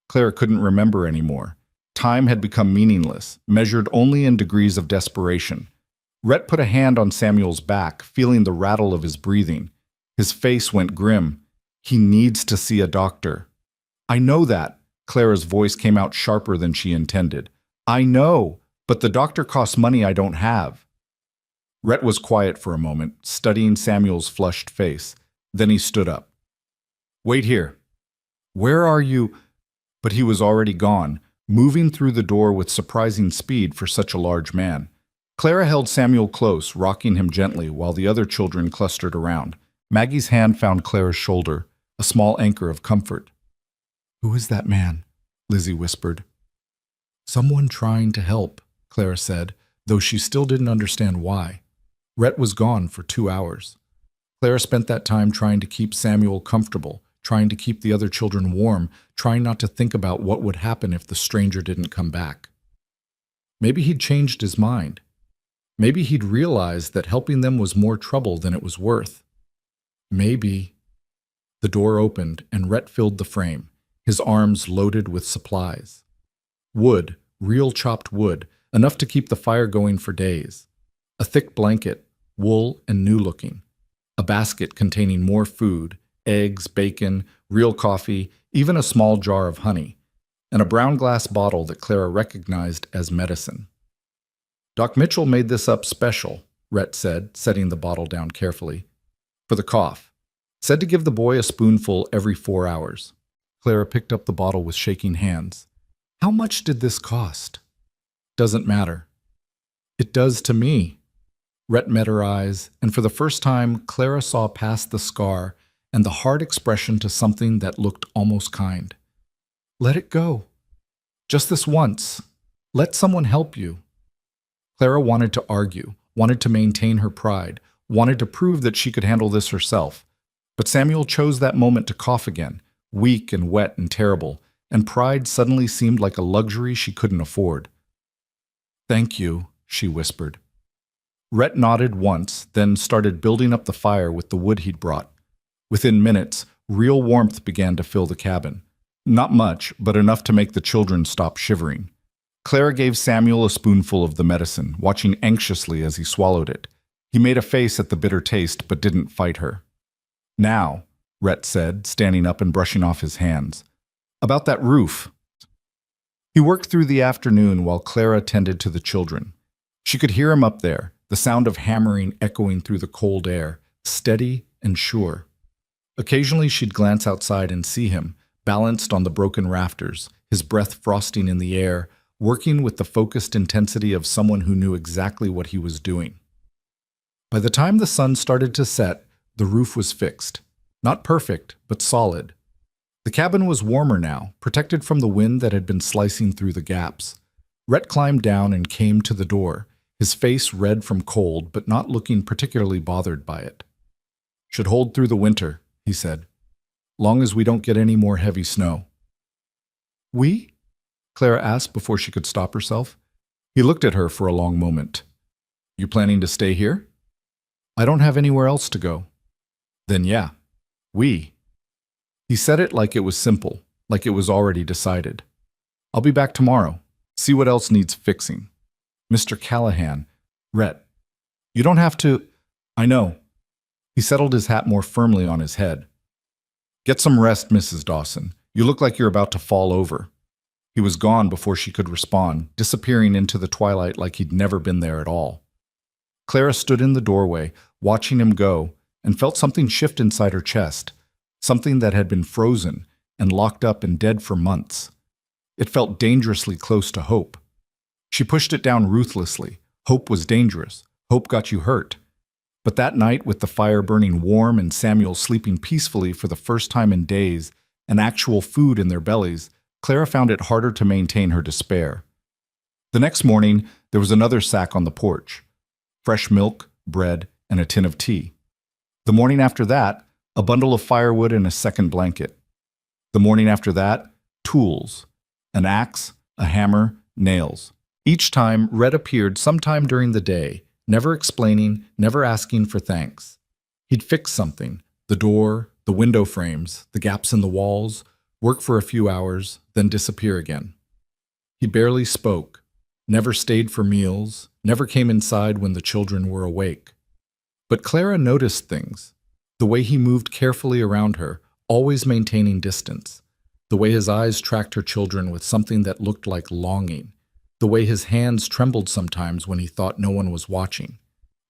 Clara couldn't remember anymore. Time had become meaningless, measured only in degrees of desperation. Rhett put a hand on Samuel's back, feeling the rattle of his breathing. His face went grim. "He needs to see a doctor." "I know that." Clara's voice came out sharper than she intended. I know, but the doctor costs money I don't have. Rhett was quiet for a moment, studying Samuel's flushed face. Then he stood up. Wait here. Where are you? But he was already gone, moving through the door with surprising speed for such a large man. Clara held Samuel close, rocking him gently while the other children clustered around. Maggie's hand found Clara's shoulder, a small anchor of comfort. Who is that man? Lizzie whispered. Someone trying to help, Clara said, though she still didn't understand why. Rhett was gone for 2 hours. Clara spent that time trying to keep Samuel comfortable, trying to keep the other children warm, trying not to think about what would happen if the stranger didn't come back. Maybe he'd changed his mind. Maybe he'd realized that helping them was more trouble than it was worth. Maybe. The door opened and Rhett filled the frame, his arms loaded with supplies. Wood, real chopped wood, enough to keep the fire going for days. A thick blanket, wool and new-looking. A basket containing more food, eggs, bacon, real coffee, even a small jar of honey, and a brown glass bottle that Clara recognized as medicine. Doc Mitchell made this up special, Rhett said, setting the bottle down carefully. For the cough. Said to give the boy a spoonful every 4 hours. Clara picked up the bottle with shaking hands. How much did this cost? Doesn't matter. It does to me. Rhett met her eyes, and for the first time, Clara saw past the scar and the hard expression to something that looked almost kind. Let it go. Just this once. Let someone help you. Clara wanted to argue, wanted to maintain her pride, wanted to prove that she could handle this herself. But Samuel chose that moment to cough again, weak and wet and terrible, and pride suddenly seemed like a luxury she couldn't afford. Thank you, she whispered. Rhett nodded once, then started building up the fire with the wood he'd brought. Within minutes, real warmth began to fill the cabin. Not much, but enough to make the children stop shivering. Clara gave Samuel a spoonful of the medicine, watching anxiously as he swallowed it. He made a face at the bitter taste, but didn't fight her. Now, Rhett said, standing up and brushing off his hands. About that roof. He worked through the afternoon while Clara tended to the children. She could hear him up there, the sound of hammering echoing through the cold air, steady and sure. Occasionally she'd glance outside and see him, balanced on the broken rafters, his breath frosting in the air, working with the focused intensity of someone who knew exactly what he was doing. By the time the sun started to set, the roof was fixed. Not perfect, but solid. The cabin was warmer now, protected from the wind that had been slicing through the gaps. Rhett climbed down and came to the door, his face red from cold, but not looking particularly bothered by it. Should hold through the winter, he said. Long as we don't get any more heavy snow. We? Clara asked before she could stop herself. He looked at her for a long moment. You planning to stay here? I don't have anywhere else to go. Then yeah, we. He said it like it was simple, like it was already decided. I'll be back tomorrow. See what else needs fixing. Mr. Callahan, Rhett, you don't have to. I know. He settled his hat more firmly on his head. Get some rest, Mrs. Dawson. You look like you're about to fall over. He was gone before she could respond, disappearing into the twilight like he'd never been there at all. Clara stood in the doorway, watching him go, and felt something shift inside her chest, something that had been frozen and locked up and dead for months. It felt dangerously close to hope. She pushed it down ruthlessly. Hope was dangerous. Hope got you hurt. But that night, with the fire burning warm and Samuel sleeping peacefully for the first time in days, and actual food in their bellies, Clara found it harder to maintain her despair. The next morning, there was another sack on the porch. Fresh milk, bread, and a tin of tea. The morning after that, a bundle of firewood and a second blanket. The morning after that, tools. An axe, a hammer, nails. Each time, Rhett appeared sometime during the day, never explaining, never asking for thanks. He'd fix something, the door, the window frames, the gaps in the walls, work for a few hours, then disappear again. He barely spoke, never stayed for meals, never came inside when the children were awake. But Clara noticed things. The way he moved carefully around her, always maintaining distance. The way his eyes tracked her children with something that looked like longing. the way his hands trembled sometimes when he thought no one was watching.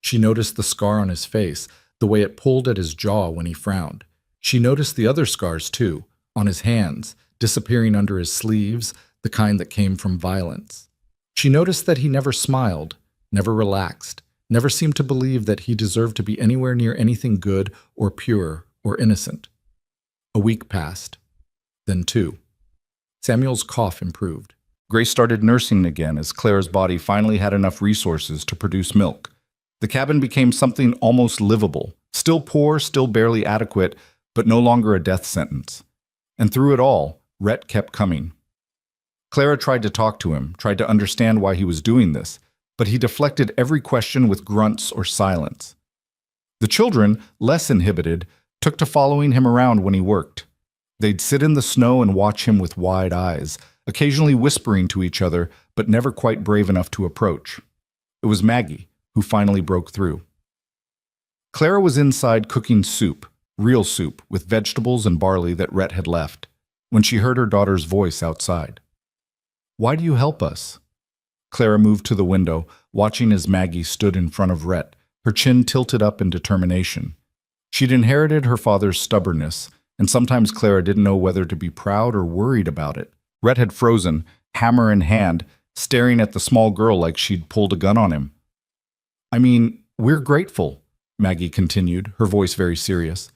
She noticed the scar on his face, the way it pulled at his jaw when he frowned. She noticed the other scars too, on his hands, disappearing under his sleeves, the kind that came from violence. She noticed that he never smiled, never relaxed, never seemed to believe that he deserved to be anywhere near anything good or pure or innocent. A week passed, then two. Samuel's cough improved. Grace started nursing again as Clara's body finally had enough resources to produce milk. The cabin became something almost livable, still poor, still barely adequate, but no longer a death sentence. And through it all, Rhett kept coming. Clara tried to talk to him, tried to understand why he was doing this, but he deflected every question with grunts or silence. The children, less inhibited, took to following him around when he worked. They'd sit in the snow and watch him with wide eyes, occasionally whispering to each other, but never quite brave enough to approach. It was Maggie who finally broke through. Clara was inside cooking soup, real soup, with vegetables and barley that Rhett had left, when she heard her daughter's voice outside. "Why do you help us?" Clara moved to the window, watching as Maggie stood in front of Rhett, her chin tilted up in determination. She'd inherited her father's stubbornness, and sometimes Clara didn't know whether to be proud or worried about it. Rhett had frozen, hammer in hand, staring at the small girl like she'd pulled a gun on him. "I mean, we're grateful," Maggie continued, her voice very serious.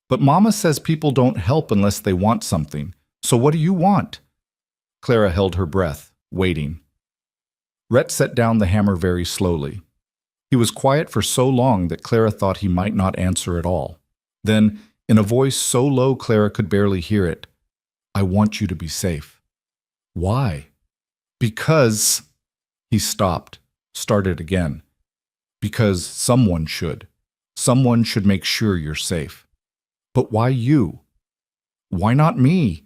"But Mama says people don't help unless they want something. So what do you want?" Clara held her breath, waiting. Rhett set down the hammer very slowly. He was quiet for so long that Clara thought he might not answer at all. Then, in a voice so low Clara could barely hear it, "I want you to be safe." "Why?" "Because—" He stopped, started again. "Because someone should. Someone should make sure you're safe." "But why you?" "Why not me?"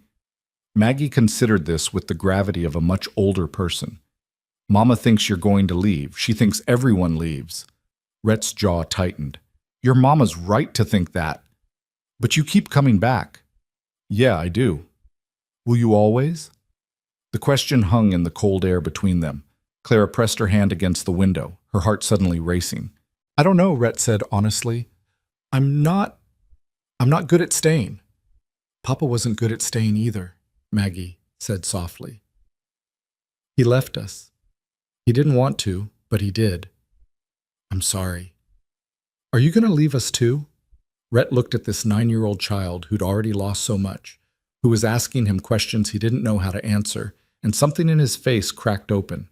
Maggie considered this with the gravity of a much older person. "Mama thinks you're going to leave. She thinks everyone leaves." Rhett's jaw tightened. "Your mama's right to think that." "But you keep coming back." "Yeah, I do." "Will you always?" The question hung in the cold air between them. Clara pressed her hand against the window, her heart suddenly racing. "I don't know," Rhett said honestly. I'm not good at staying." "Papa wasn't good at staying either," Maggie said softly. "He left us. He didn't want to, but he did. I'm sorry." "Are you going to leave us too?" Rhett looked at this 9-year-old child who'd already lost so much, who was asking him questions he didn't know how to answer, and something in his face cracked open.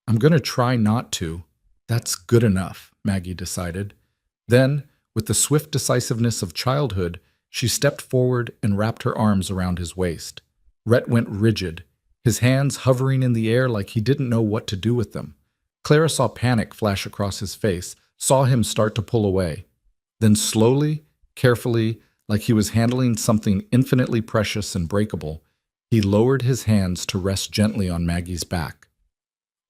"I'm going to try not to. That's good enough," Maggie decided. Then, with the swift decisiveness of childhood, she stepped forward and wrapped her arms around his waist. Rhett went rigid, his hands hovering in the air like he didn't know what to do with them. Clara saw panic flash across his face, saw him start to pull away. Then slowly, carefully, like he was handling something infinitely precious and breakable, he lowered his hands to rest gently on Maggie's back.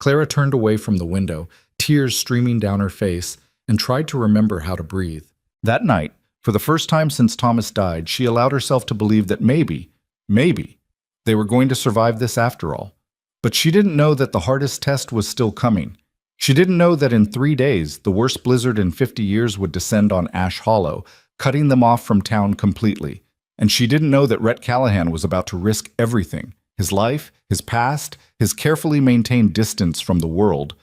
Clara turned away from the window, tears streaming down her face, and tried to remember how to breathe. That night, for the first time since Thomas died, she allowed herself to believe that maybe, they were going to survive this after all. But she didn't know that the hardest test was still coming. She didn't know that in 3 days, the worst blizzard in 50 years would descend on Ash Hollow, cutting them off from town completely. And she didn't know that Rhett Callahan was about to risk everything, his life, his past, his carefully maintained distance from the world,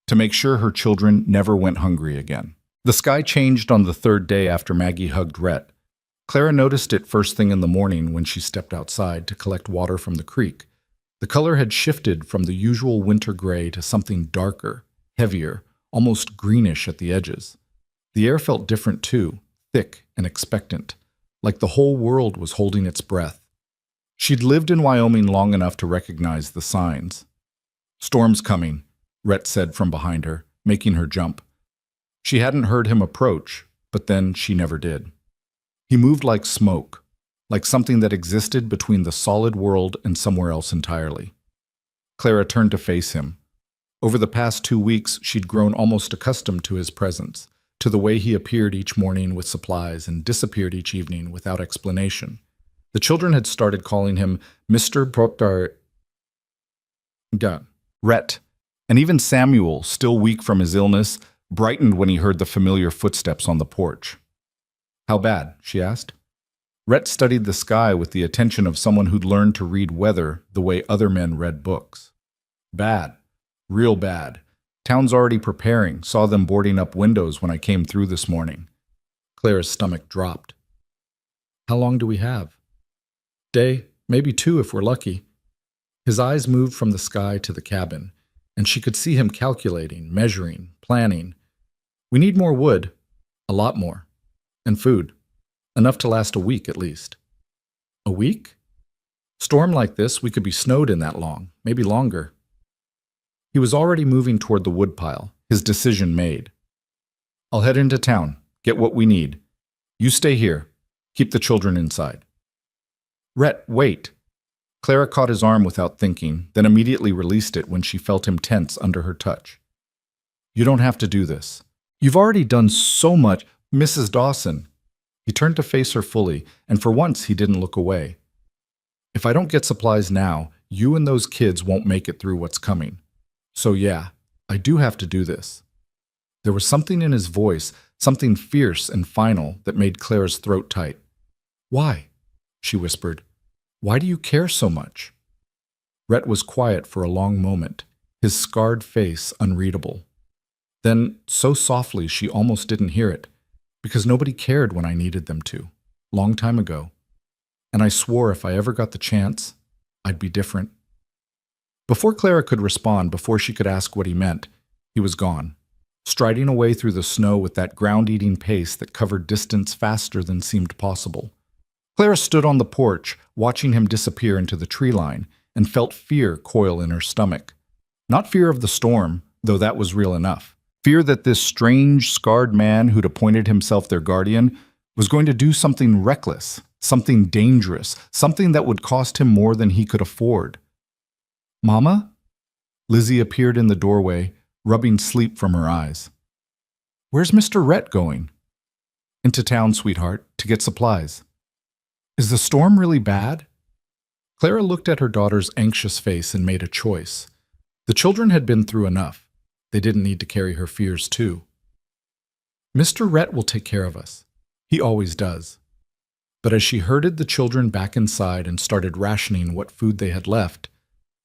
to make sure her children never went hungry again. The sky changed on the 3rd day after Maggie hugged Rhett. Clara noticed it first thing in the morning when she stepped outside to collect water from the creek. The color had shifted from the usual winter gray to something darker, heavier, almost greenish at the edges. The air felt different too, thick and expectant, like the whole world was holding its breath. She'd lived in Wyoming long enough to recognize the signs. "Storm's coming," Rhett said from behind her, making her jump. She hadn't heard him approach, but then she never did. He moved like smoke, like something that existed between the solid world and somewhere else entirely. Clara turned to face him. Over the past 2 weeks, she'd grown almost accustomed to his presence, to the way he appeared each morning with supplies and disappeared each evening without explanation. The children had started calling him Mr. Proctor. Rhett, And even Samuel, still weak from his illness, brightened when he heard the familiar footsteps on the porch. "How bad?" she asked. Rhett studied the sky with the attention of someone who'd learned to read weather the way other men read books. "Bad. Real bad. Town's already preparing. Saw them boarding up windows when I came through this morning." Clara's stomach dropped. "How long do we have?" "Day, maybe 2 if we're lucky." His eyes moved from the sky to the cabin, and she could see him calculating, measuring, planning. "We need more wood. A lot more. And food. Enough to last a week at least." "A week?" "Storm like this, we could be snowed in that long, maybe longer." He was already moving toward the woodpile, his decision made. "I'll head into town, get what we need. You stay here. Keep the children inside." "Rhett, wait." Clara caught his arm without thinking, then immediately released it when she felt him tense under her touch. "You don't have to do this. You've already done so much, Mrs. Dawson." He turned to face her fully, and for once he didn't look away. "If I don't get supplies now, you and those kids won't make it through what's coming. So yeah, I do have to do this." There was something in his voice, something fierce and final, that made Clara's throat tight. "Why?" she whispered. "Why do you care so much?" Rhett was quiet for a long moment, his scarred face unreadable. Then, so softly she almost didn't hear it, "Because nobody cared when I needed them to, long time ago. And I swore if I ever got the chance, I'd be different." Before Clara could respond, before she could ask what he meant, he was gone, striding away through the snow with that ground-eating pace that covered distance faster than seemed possible. Clara stood on the porch, watching him disappear into the tree line, and felt fear coil in her stomach. Not fear of the storm, though that was real enough. Fear that this strange, scarred man who'd appointed himself their guardian was going to do something reckless, something dangerous, something that would cost him more than he could afford. "Mama?" Lizzie appeared in the doorway, rubbing sleep from her eyes. "Where's Mr. Rhett going?" "Into town, sweetheart, to get supplies." "Is the storm really bad?" Clara looked at her daughter's anxious face and made a choice. The children had been through enough. They didn't need to carry her fears too. "Mr. Rhett will take care of us. He always does." But as she herded the children back inside and started rationing what food they had left,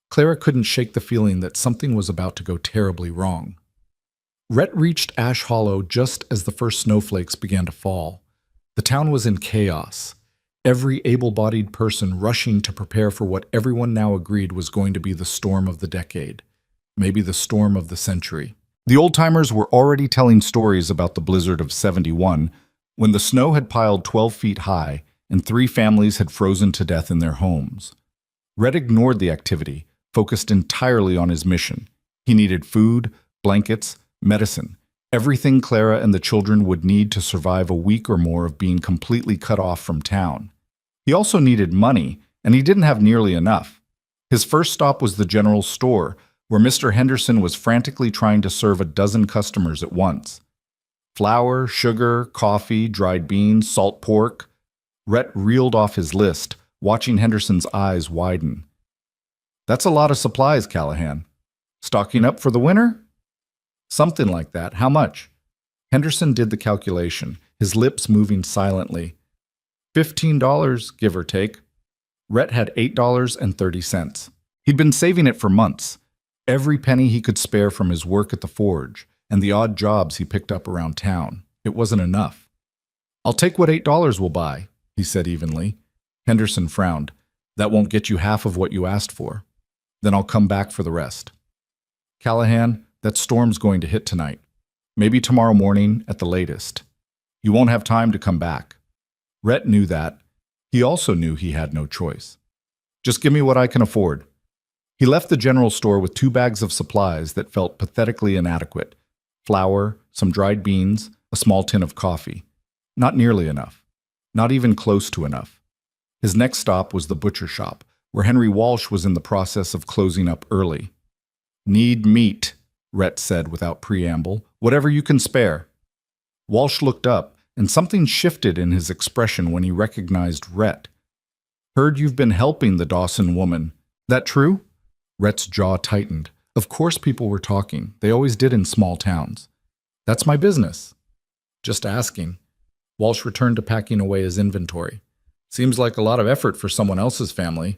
Clara couldn't shake the feeling that something was about to go terribly wrong. Rhett reached Ash Hollow just as the first snowflakes began to fall. The town was in chaos, every able-bodied person rushing to prepare for what everyone now agreed was going to be the storm of the decade, maybe the storm of the century. The old-timers were already telling stories about the blizzard of '71, when the snow had piled 12 feet high and 3 families had frozen to death in their homes. Rhett ignored the activity, focused entirely on his mission. He needed food, blankets, medicine, everything Clara and the children would need to survive a week or more of being completely cut off from town. He also needed money, and he didn't have nearly enough. His first stop was the general store, where Mr. Henderson was frantically trying to serve a dozen customers at once. Flour, sugar, coffee, dried beans, salt pork. Rhett reeled off his list, watching Henderson's eyes widen. "That's a lot of supplies, Callahan. Stocking up for the winter?" "Something like that. How much?" Henderson did the calculation, his lips moving silently. $15, give or take. Rhett had $8.30. He'd been saving it for months. Every penny he could spare from his work at the forge and the odd jobs he picked up around town. It wasn't enough. "I'll take what $8 will buy," he said evenly. Henderson frowned. "That won't get you half of what you asked for. Then I'll come back for the rest." "Callahan, that storm's going to hit tonight. Maybe tomorrow morning at the latest. You won't have time to come back." Rhett knew that. He also knew he had no choice. "Just give me what I can afford." He left the general store with 2 bags of supplies that felt pathetically inadequate. Flour, some dried beans, a small tin of coffee. Not nearly enough. Not even close to enough. His next stop was the butcher shop, where Henry Walsh was in the process of closing up early. "Need meat," Rhett said without preamble. "Whatever you can spare." Walsh looked up, and something shifted in his expression when he recognized Rhett. "Heard you've been helping the Dawson woman. That true?" Rhett's jaw tightened. Of course people were talking. They always did in small towns. That's my business. Just asking. Walsh returned to packing away his inventory. Seems like a lot of effort for someone else's family.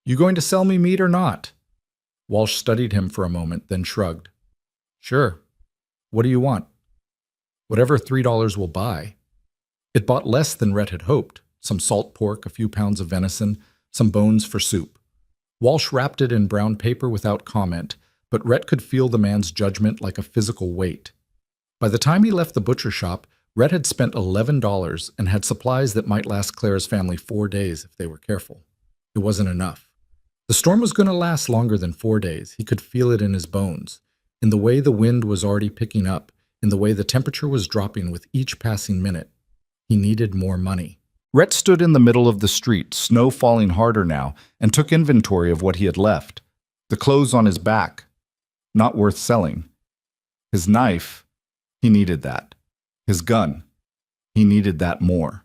You going to sell me meat or not? Walsh studied him for a moment, then shrugged. Sure. What do you want? Whatever $3 will buy. It bought less than Rhett had hoped. Some salt pork, a few pounds of venison, some bones for soup. Walsh wrapped it in brown paper without comment, but Rhett could feel the man's judgment like a physical weight. By the time he left the butcher shop, Rhett had spent $11 and had supplies that might last Claire's family 4 days if they were careful. It wasn't enough. The storm was going to last longer than 4 days. He could feel it in his bones, in the way the wind was already picking up, in the way the temperature was dropping with each passing minute. He needed more money. Rhett stood in the middle of the street, snow falling harder now, and took inventory of what he had left. The clothes on his back, not worth selling. His knife, he needed that. His gun, he needed that more.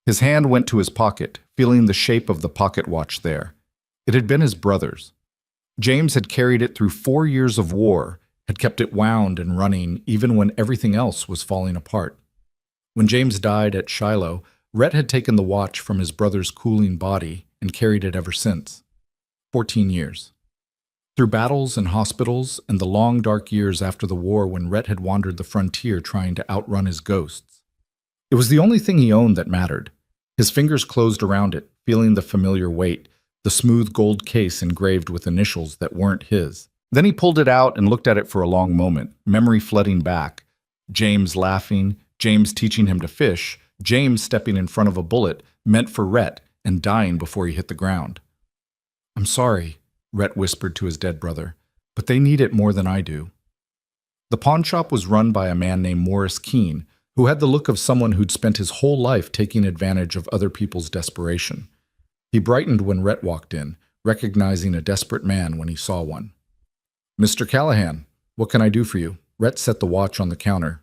His hand went to his pocket, feeling the shape of the pocket watch there. It had been his brother's. James had carried it through 4 years of war, had kept it wound and running even when everything else was falling apart. When James died at Shiloh, Rhett had taken the watch from his brother's cooling body and carried it ever since. 14 years. Through battles and hospitals and the long dark years after the war when Rhett had wandered the frontier trying to outrun his ghosts. It was the only thing he owned that mattered. His fingers closed around it, feeling the familiar weight, the smooth gold case engraved with initials that weren't his. Then he pulled it out and looked at it for a long moment, memory flooding back. James laughing, James teaching him to fish, James stepping in front of a bullet meant for Rhett and dying before he hit the ground. I'm sorry, Rhett whispered to his dead brother, but they need it more than I do. The pawn shop was run by a man named Morris Keene, who had the look of someone who'd spent his whole life taking advantage of other people's desperation. He brightened when Rhett walked in, recognizing a desperate man when he saw one. Mr. Callahan, what can I do for you? Rhett set the watch on the counter.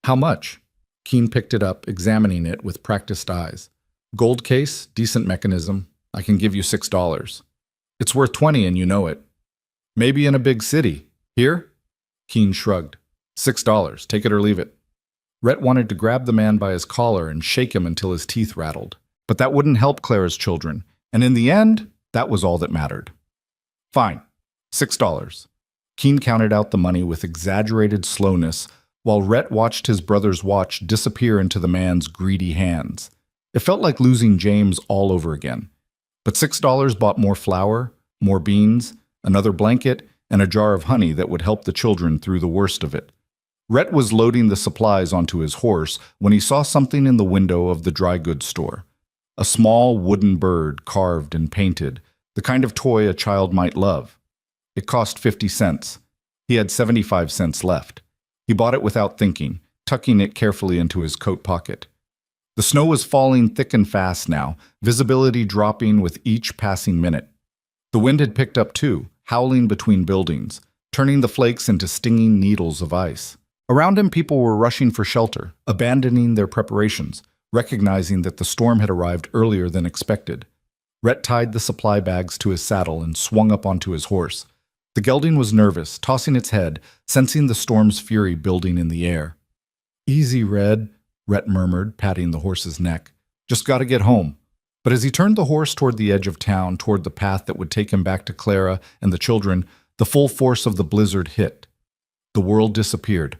How much? Keene picked it up, examining it with practiced eyes. Gold case, decent mechanism. I can give you $6. It's worth 20 and you know it. Maybe in a big city. Here? Keene shrugged. $6. Take it or leave it. Rhett wanted to grab the man by his collar and shake him until his teeth rattled. But that wouldn't help Clara's children, and in the end, that was all that mattered. Fine. $6. Keene counted out the money with exaggerated slowness, while Rhett watched his brother's watch disappear into the man's greedy hands. It felt like losing James all over again. But $6 bought more flour, more beans, another blanket, and a jar of honey that would help the children through the worst of it. Rhett was loading the supplies onto his horse when he saw something in the window of the dry goods store. A small wooden bird carved and painted, the kind of toy a child might love. It cost 50 cents. He had 75 cents left. He bought it without thinking, tucking it carefully into his coat pocket. The snow was falling thick and fast now, visibility dropping with each passing minute. The wind had picked up too, howling between buildings, turning the flakes into stinging needles of ice. Around him, people were rushing for shelter, abandoning their preparations, recognizing that the storm had arrived earlier than expected. Rhett tied the supply bags to his saddle and swung up onto his horse. The gelding was nervous, tossing its head, sensing the storm's fury building in the air. Easy, Red, Rhett murmured, patting the horse's neck. Just got to get home. But as he turned the horse toward the edge of town, toward the path that would take him back to Clara and the children, the full force of the blizzard hit. The world disappeared.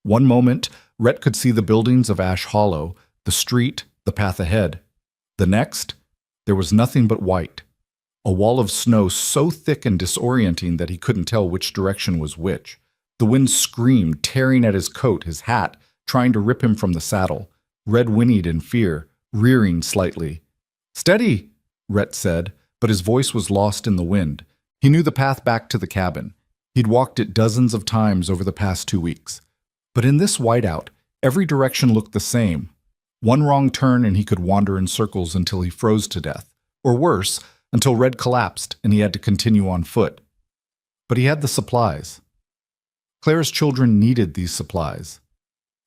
One moment, Rhett could see the buildings of Ash Hollow, the street, the path ahead. The next, there was nothing but white. A wall of snow so thick and disorienting that he couldn't tell which direction was which. The wind screamed, tearing at his coat, his hat, trying to rip him from the saddle. Red whinnied in fear, rearing slightly. Steady, Rhett said, but his voice was lost in the wind. He knew the path back to the cabin. He'd walked it dozens of times over the past 2 weeks. But in this whiteout, every direction looked the same. One wrong turn and he could wander in circles until he froze to death. Or worse, until Red collapsed and he had to continue on foot. But he had the supplies. Claire's children needed these supplies.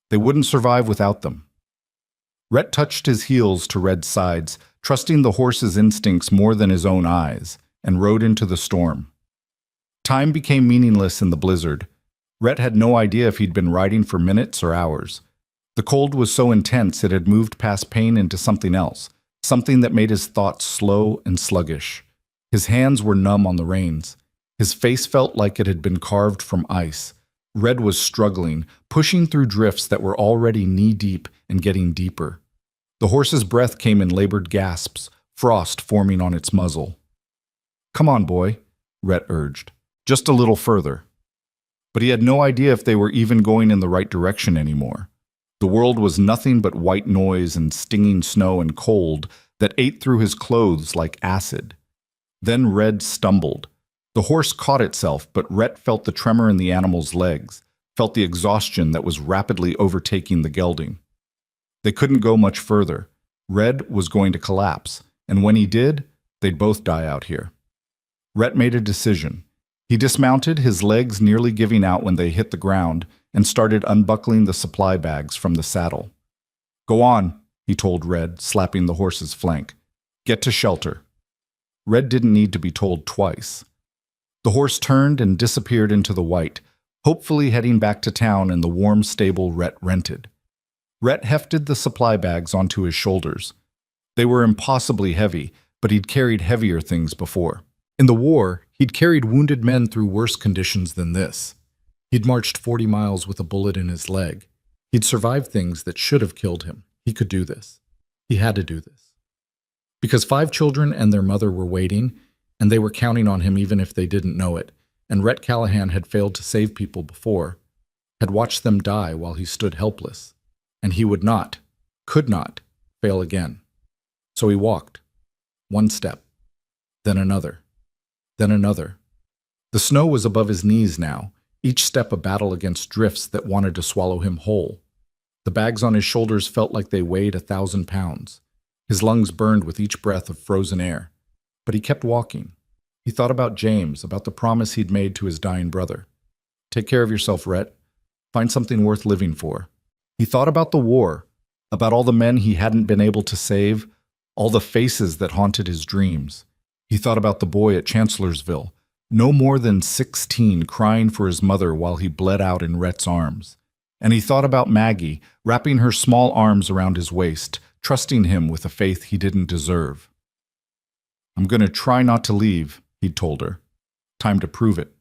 They wouldn't survive without them. Rhett touched his heels to Red's sides, trusting the horse's instincts more than his own eyes, and rode into the storm. Time became meaningless in the blizzard. Rhett had no idea if he'd been riding for minutes or hours. The cold was so intense it had moved past pain into something else, something that made his thoughts slow and sluggish. His hands were numb on the reins. His face felt like it had been carved from ice. Red was struggling, pushing through drifts that were already knee-deep and getting deeper. The horse's breath came in labored gasps, frost forming on its muzzle. "Come on, boy," Rhett urged. "Just a little further." But he had no idea if they were even going in the right direction anymore. The world was nothing but white noise and stinging snow and cold that ate through his clothes like acid. Then Red stumbled. The horse caught itself, but Rhett felt the tremor in the animal's legs, felt the exhaustion that was rapidly overtaking the gelding. They couldn't go much further. Red was going to collapse, and when he did, they'd both die out here. Rhett made a decision. He dismounted, his legs nearly giving out when they hit the ground, and started unbuckling the supply bags from the saddle. "Go on," he told Red, slapping the horse's flank. "Get to shelter." Red didn't need to be told twice. The horse turned and disappeared into the white, hopefully heading back to town in the warm stable Rhett rented. Rhett hefted the supply bags onto his shoulders. They were impossibly heavy, but he'd carried heavier things before. In the war, he'd carried wounded men through worse conditions than this. He'd marched 40 miles with a bullet in his leg. He'd survived things that should have killed him. He could do this. He had to do this. Because 5 children and their mother were waiting, and they were counting on him even if they didn't know it, and Rhett Callahan had failed to save people before, had watched them die while he stood helpless, and he would not, could not, fail again. So he walked. One step, then another, then another. The snow was above his knees now, each step a battle against drifts that wanted to swallow him whole. The bags on his shoulders felt like they weighed 1,000 pounds. His lungs burned with each breath of frozen air. But he kept walking. He thought about James, about the promise he'd made to his dying brother. "Take care of yourself, Rhett. Find something worth living for." He thought about the war, about all the men he hadn't been able to save, all the faces that haunted his dreams. He thought about the boy at Chancellorsville, no more than 16, crying for his mother while he bled out in Rhett's arms. And he thought about Maggie, wrapping her small arms around his waist, trusting him with a faith he didn't deserve. "I'm going to try not to leave," he'd told her. Time to prove it.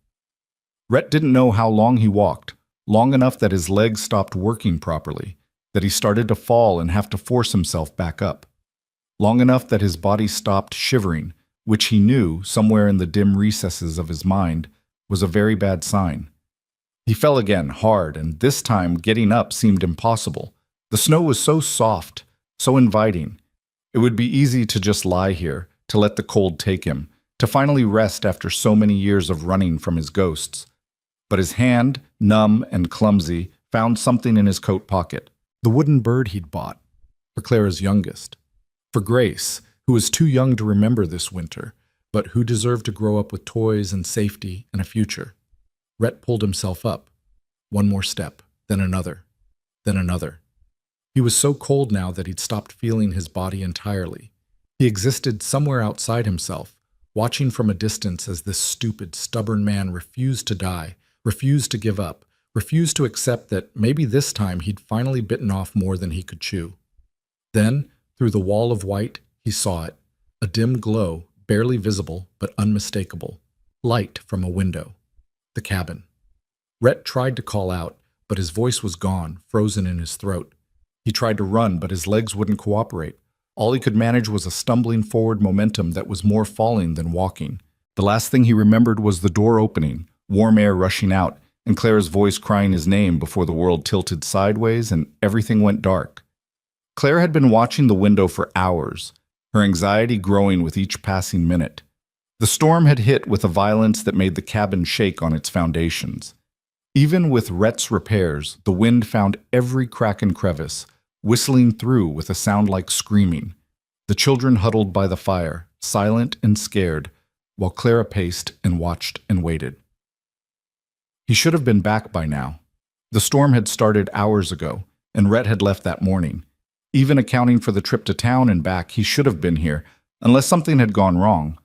Rhett didn't know how long he walked, long enough that his legs stopped working properly, that he started to fall and have to force himself back up. Long enough that his body stopped shivering, which he knew, somewhere in the dim recesses of his mind, was a very bad sign. He fell again, hard, and this time getting up seemed impossible. The snow was so soft, so inviting. It would be easy to just lie here, to let the cold take him, to finally rest after so many years of running from his ghosts. But his hand, numb and clumsy, found something in his coat pocket. The wooden bird he'd bought, for Clara's youngest. For Grace, who was too young to remember this winter, but who deserved to grow up with toys and safety and a future. Rhett pulled himself up. One more step, then another, then another. He was so cold now that he'd stopped feeling his body entirely. He existed somewhere outside himself, watching from a distance as this stupid, stubborn man refused to die, refused to give up, refused to accept that maybe this time he'd finally bitten off more than he could chew. Then, through the wall of white, he saw it, a dim glow, barely visible but unmistakable, light from a window. The cabin. Rhett tried to call out, but his voice was gone, frozen in his throat. He tried to run, but his legs wouldn't cooperate. All he could manage was a stumbling forward momentum that was more falling than walking. The last thing he remembered was the door opening, warm air rushing out, and Clara's voice crying his name before the world tilted sideways and everything went dark. Clara had been watching the window for hours, her anxiety growing with each passing minute. The storm had hit with a violence that made the cabin shake on its foundations. Even with Rhett's repairs, the wind found every crack and crevice, whistling through with a sound like screaming. The children huddled by the fire, silent and scared, while Clara paced and watched and waited. He should have been back by now. The storm had started hours ago, and Rhett had left that morning. Even accounting for the trip to town and back, he should have been here, unless something had gone wrong.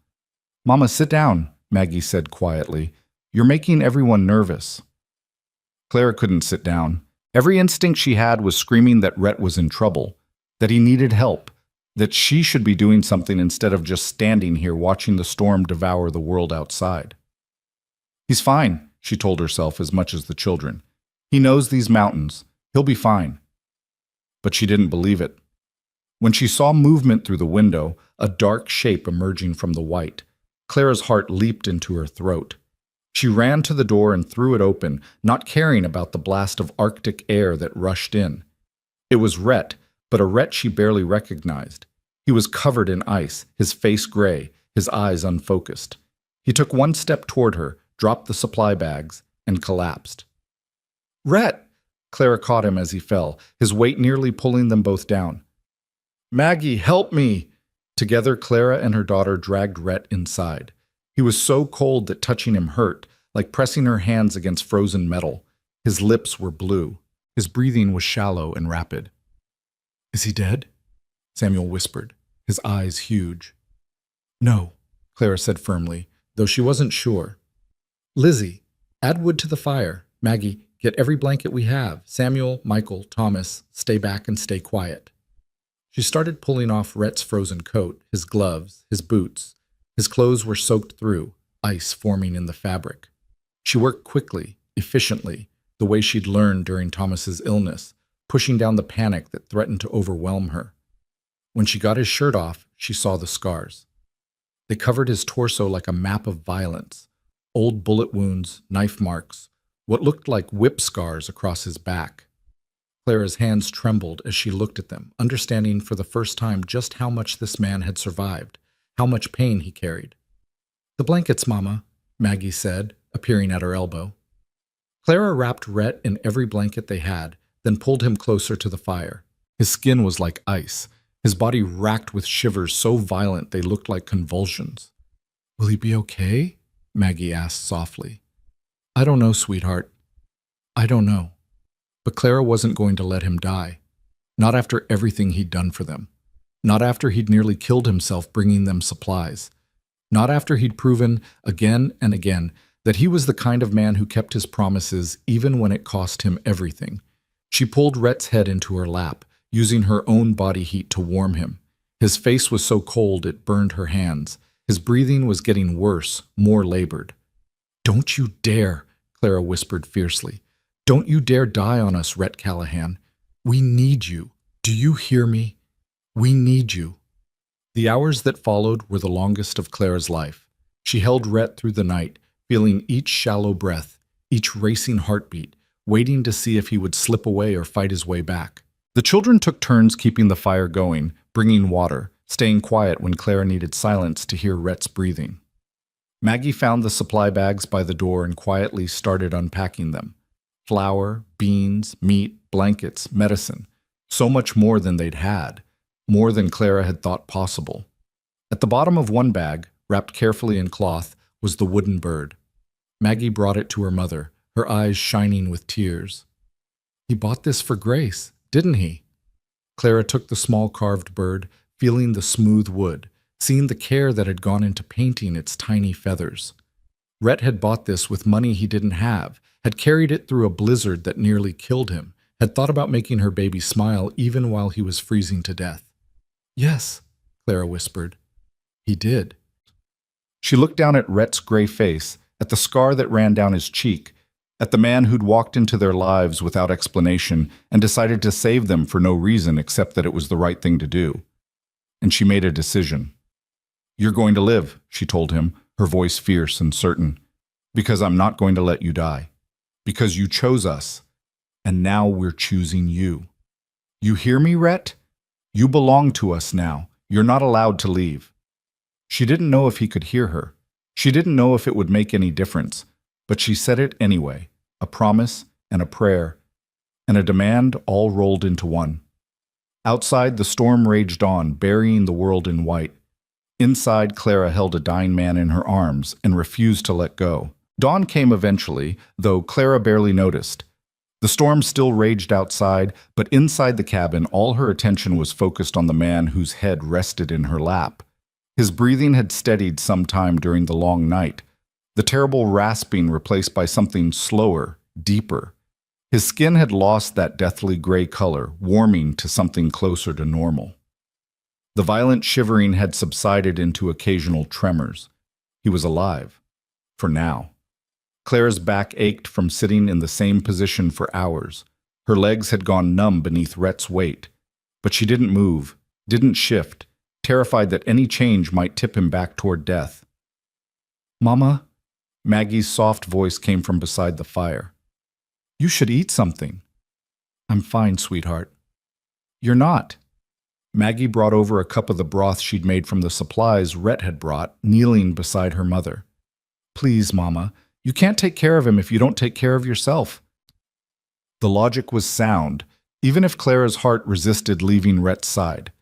"Mama, sit down," Maggie said quietly, You're making everyone nervous." Clara couldn't sit down. Every instinct she had was screaming that Rhett was in trouble, that he needed help, that she should be doing something instead of just standing here watching the storm devour the world outside. "He's fine," she told herself as much as the children. "He knows these mountains. He'll be fine." But she didn't believe it. When she saw movement through the window, a dark shape emerging from the white, Clara's heart leaped into her throat. She ran to the door and threw it open, not caring about the blast of Arctic air that rushed in. It was Rhett, but a Rhett she barely recognized. He was covered in ice, his face gray, his eyes unfocused. He took one step toward her, dropped the supply bags, and collapsed. "Rhett!" Clara caught him as he fell, his weight nearly pulling them both down. "Maggie, help me!" Together, Clara and her daughter dragged Rhett inside. He was so cold that touching him hurt, like pressing her hands against frozen metal. His lips were blue. His breathing was shallow and rapid. "Is he dead?" Samuel whispered, his eyes huge. "No," Clara said firmly, though she wasn't sure. "Lizzie, add wood to the fire. Maggie, get every blanket we have. Samuel, Michael, Thomas, stay back and stay quiet." She started pulling off Rhett's frozen coat, his gloves, his boots. His clothes were soaked through, ice forming in the fabric. She worked quickly, efficiently, the way she'd learned during Thomas's illness, pushing down the panic that threatened to overwhelm her. When she got his shirt off, she saw the scars. They covered his torso like a map of violence, old bullet wounds, knife marks, what looked like whip scars across his back. Clara's hands trembled as she looked at them, understanding for the first time just how much this man had survived, how much pain he carried. "The blankets, Mama," Maggie said, appearing at her elbow. Clara wrapped Rhett in every blanket they had, then pulled him closer to the fire. His skin was like ice, his body racked with shivers so violent they looked like convulsions. "Will he be okay?" Maggie asked softly. "I don't know, sweetheart. I don't know." But Clara wasn't going to let him die. Not after everything he'd done for them. Not after he'd nearly killed himself bringing them supplies. Not after he'd proven again and again that he was the kind of man who kept his promises even when it cost him everything. She pulled Rhett's head into her lap, using her own body heat to warm him. His face was so cold it burned her hands. His breathing was getting worse, more labored. "Don't you dare," Clara whispered fiercely. "Don't you dare die on us, Rhett Callahan. We need you. Do you hear me? We need you." The hours that followed were the longest of Clara's life. She held Rhett through the night, feeling each shallow breath, each racing heartbeat, waiting to see if he would slip away or fight his way back. The children took turns keeping the fire going, bringing water, staying quiet when Clara needed silence to hear Rhett's breathing. Maggie found the supply bags by the door and quietly started unpacking them. Flour, beans, meat, blankets, medicine. So much more than they'd had. More than Clara had thought possible. At the bottom of one bag, wrapped carefully in cloth, was the wooden bird. Maggie brought it to her mother, her eyes shining with tears. "He bought this for Grace, didn't he?" Clara took the small carved bird, feeling the smooth wood, seeing the care that had gone into painting its tiny feathers. Rhett had bought this with money he didn't have, had carried it through a blizzard that nearly killed him, had thought about making her baby smile even while he was freezing to death. "Yes," Clara whispered. "He did." She looked down at Rhett's gray face, at the scar that ran down his cheek, at the man who'd walked into their lives without explanation and decided to save them for no reason except that it was the right thing to do. And she made a decision. "You're going to live," she told him, her voice fierce and certain, "because I'm not going to let you die. Because you chose us, and now we're choosing you. You hear me, Rhett? You belong to us now. You're not allowed to leave." She didn't know if he could hear her. She didn't know if it would make any difference, but she said it anyway, a promise and a prayer, and a demand all rolled into one. Outside, the storm raged on, burying the world in white. Inside, Clara held a dying man in her arms and refused to let go. Dawn came eventually, though Clara barely noticed. The storm still raged outside, but inside the cabin, all her attention was focused on the man whose head rested in her lap. His breathing had steadied some time during the long night. the terrible rasping replaced by something slower, deeper. His skin had lost that deathly gray color, warming to something closer to normal. The violent shivering had subsided into occasional tremors. He was alive. For now. Clara's back ached from sitting in the same position for hours. Her legs had gone numb beneath Rhett's weight. But she didn't move, didn't shift, terrified that any change might tip him back toward death. "Mama?" Maggie's soft voice came from beside the fire. "You should eat something." "I'm fine, sweetheart." "You're not." Maggie brought over a cup of the broth she'd made from the supplies Rhett had brought, kneeling beside her mother. "Please, Mama, you can't take care of him if you don't take care of yourself." The logic was sound, even if Clara's heart resisted leaving Rhett's side.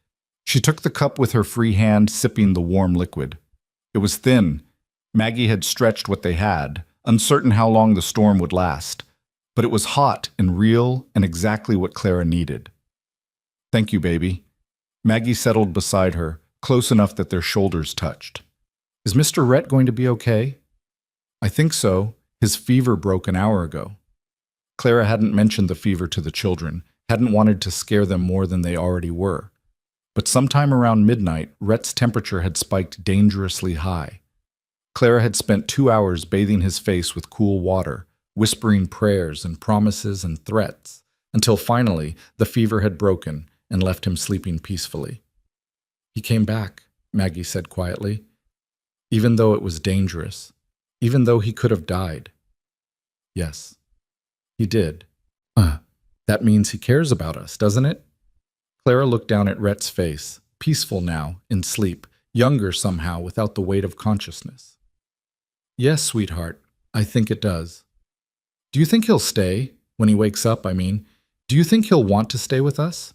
She took the cup with her free hand, sipping the warm liquid. It was thin. Maggie had stretched what they had, uncertain how long the storm would last. But it was hot and real and exactly what Clara needed. "Thank you, baby." Maggie settled beside her, close enough that their shoulders touched. "Is Mr. Rhett going to be okay?" "I think so. His fever broke an hour ago." Clara hadn't mentioned the fever to the children, hadn't wanted to scare them more than they already were. But sometime around midnight, Rhett's temperature had spiked dangerously high. Clara had spent 2 hours bathing his face with cool water, whispering prayers and promises and threats, until finally the fever had broken and left him sleeping peacefully. "He came back," Maggie said quietly, "even though it was dangerous, even though he could have died." "Yes, he did. That means he cares about us, doesn't it?" Clara looked down at Rhett's face, peaceful now, in sleep, younger somehow without the weight of consciousness. "Yes, sweetheart, I think it does." "Do you think he'll stay? When he wakes up, I mean. Do you think he'll want to stay with us?"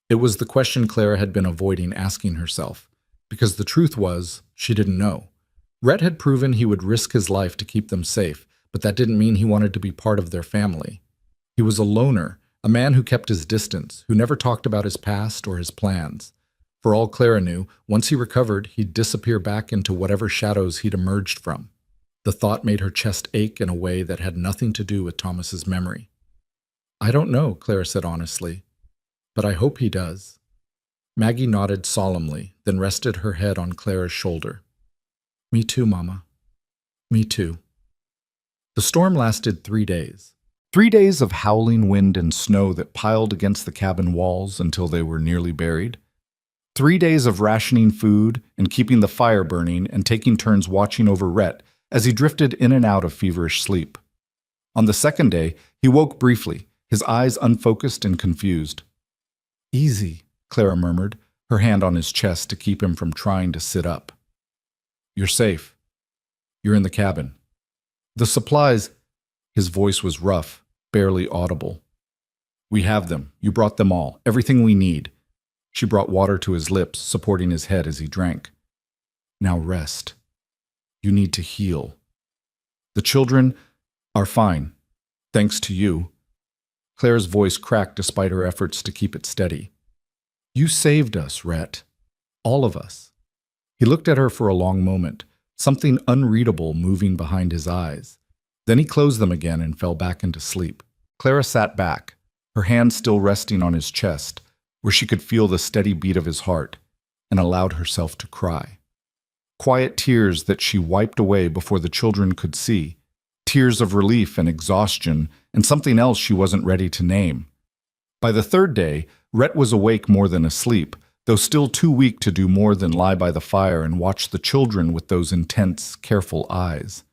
It was the question Clara had been avoiding asking herself, because the truth was, she didn't know. Rhett had proven he would risk his life to keep them safe, but that didn't mean he wanted to be part of their family. He was a loner, a man who kept his distance, who never talked about his past or his plans. For all Clara knew, once he recovered, he'd disappear back into whatever shadows he'd emerged from. The thought made her chest ache in a way that had nothing to do with Thomas's memory. "I don't know," Clara said honestly, "but I hope he does." Maggie nodded solemnly, then rested her head on Clara's shoulder. "Me too, Mama. Me too." The storm lasted 3 days. 3 days of howling wind and snow that piled against the cabin walls until they were nearly buried. 3 days of rationing food and keeping the fire burning and taking turns watching over Rhett as he drifted in and out of feverish sleep. On the second day, he woke briefly, his eyes unfocused and confused. "Easy," Clara murmured, her hand on his chest to keep him from trying to sit up. "You're safe. You're in the cabin. The supplies—" His voice was rough, barely audible. "We have them. You brought them all. Everything we need." She brought water to his lips, supporting his head as he drank. "Now rest. You need to heal. The children are fine, thanks to you." Claire's voice cracked despite her efforts to keep it steady. "You saved us, Rhett. All of us." He looked at her for a long moment, something unreadable moving behind his eyes. Then he closed them again and fell back into sleep. Clara sat back, her hand still resting on his chest, where she could feel the steady beat of his heart, and allowed herself to cry. Quiet tears that she wiped away before the children could see, tears of relief and exhaustion, and something else she wasn't ready to name. By the third day, Rhett was awake more than asleep, though still too weak to do more than lie by the fire and watch the children with those intense, careful eyes.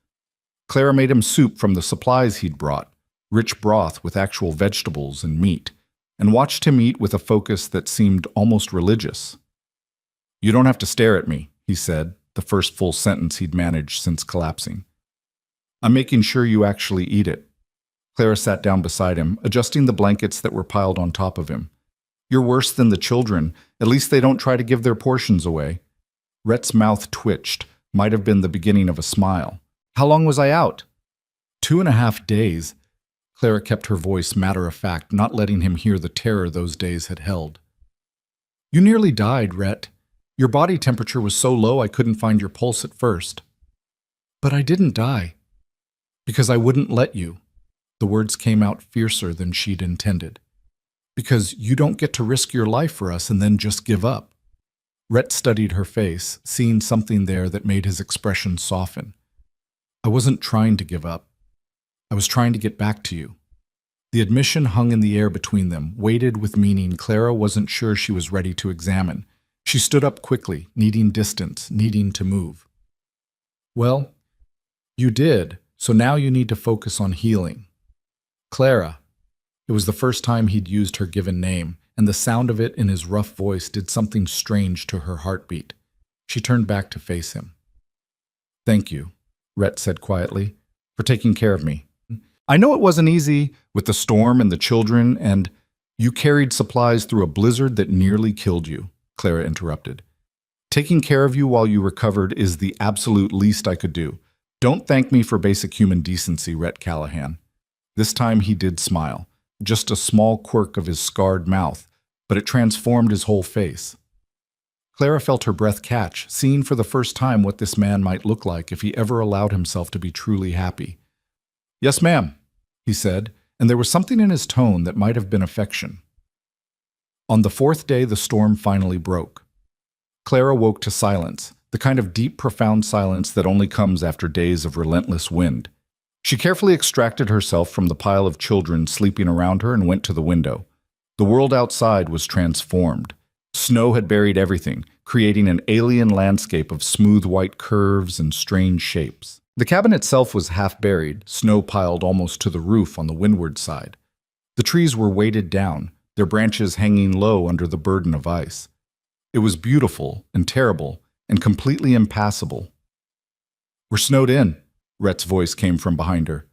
Clara made him soup from the supplies he'd brought, rich broth with actual vegetables and meat, and watched him eat with a focus that seemed almost religious. "You don't have to stare at me," he said, the first full sentence he'd managed since collapsing. "I'm making sure you actually eat it." Clara sat down beside him, adjusting the blankets that were piled on top of him. "You're worse than the children. At least they don't try to give their portions away." Rhett's mouth twitched, might have been the beginning of a smile. "How long was I out?" 2.5 days. Clara kept her voice matter-of-fact, not letting him hear the terror those days had held. "You nearly died, Rhett. Your body temperature was so low I couldn't find your pulse at first." But I didn't die. Because I wouldn't let you. The words came out fiercer than she'd intended. Because you don't get to risk your life for us and then just give up. Rhett studied her face, seeing something there that made his expression soften. I wasn't trying to give up. I was trying to get back to you. The admission hung in the air between them, weighted with meaning Clara wasn't sure she was ready to examine. She stood up quickly, needing distance, needing to move. Well, you did, so now you need to focus on healing. Clara. It was the first time he'd used her given name, and the sound of it in his rough voice did something strange to her heartbeat. She turned back to face him. Thank you, Rhett said quietly, for taking care of me. I know it wasn't easy with the storm and the children, and you carried supplies through a blizzard that nearly killed you, Clara interrupted. Taking care of you while you recovered is the absolute least I could do. Don't thank me for basic human decency, Rhett Callahan. This time he did smile, just a small quirk of his scarred mouth, but it transformed his whole face. Clara felt her breath catch, seeing for the first time what this man might look like if he ever allowed himself to be truly happy. Yes, ma'am, he said, and there was something in his tone that might have been affection. On the fourth day, the storm finally broke. Clara woke to silence, the kind of deep, profound silence that only comes after days of relentless wind. She carefully extracted herself from the pile of children sleeping around her and went to the window. The world outside was transformed. Snow had buried everything, creating an alien landscape of smooth white curves and strange shapes. The cabin itself was half buried, snow piled almost to the roof on the windward side. The trees were weighted down, their branches hanging low under the burden of ice. It was beautiful and terrible and completely impassable. We're snowed in, Rhett's voice came from behind her.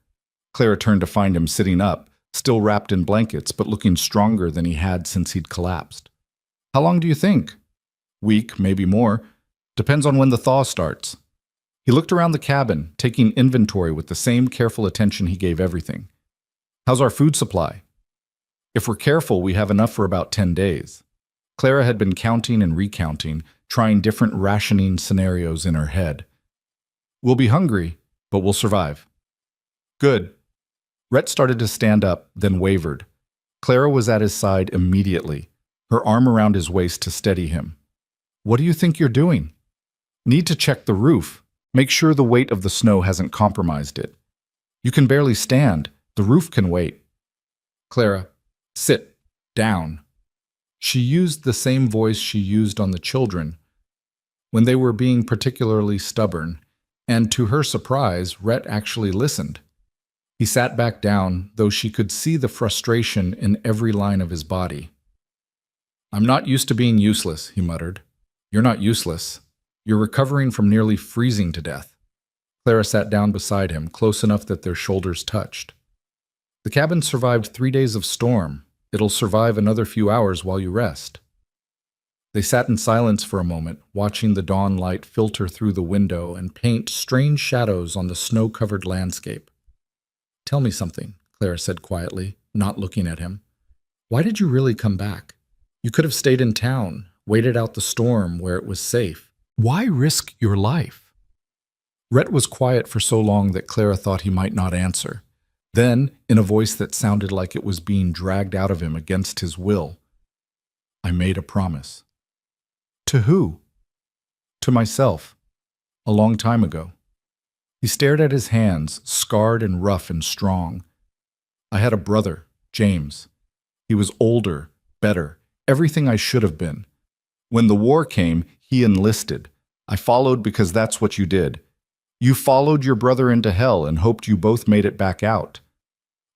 Clara turned to find him sitting up, still wrapped in blankets but looking stronger than he had since he'd collapsed. How long do you think? Week, maybe more. Depends on when the thaw starts. He looked around the cabin, taking inventory with the same careful attention he gave everything. How's our food supply? If we're careful, we have enough for about 10 days. Clara had been counting and recounting, trying different rationing scenarios in her head. We'll be hungry, but we'll survive. Good. Rhett started to stand up, then wavered. Clara was at his side immediately, her arm around his waist to steady him. What do you think you're doing? Need to check the roof. Make sure the weight of the snow hasn't compromised it. You can barely stand. The roof can wait. Clara, sit down. She used the same voice she used on the children when they were being particularly stubborn, and to her surprise, Rhett actually listened. He sat back down, though she could see the frustration in every line of his body. I'm not used to being useless, he muttered. You're not useless. You're recovering from nearly freezing to death. Clara sat down beside him, close enough that their shoulders touched. The cabin survived 3 days of storm. It'll survive another few hours while you rest. They sat in silence for a moment, watching the dawn light filter through the window and paint strange shadows on the snow-covered landscape. Tell me something, Clara said quietly, not looking at him. Why did you really come back? You could have stayed in town, waited out the storm where it was safe. Why risk your life? Rhett was quiet for so long that Clara thought he might not answer. Then, in a voice that sounded like it was being dragged out of him against his will, I made a promise. To who? To myself, a long time ago. He stared at his hands, scarred and rough and strong. I had a brother, James. He was older, better, everything I should have been. When the war came, he enlisted. I followed because that's what you did. You followed your brother into hell and hoped you both made it back out.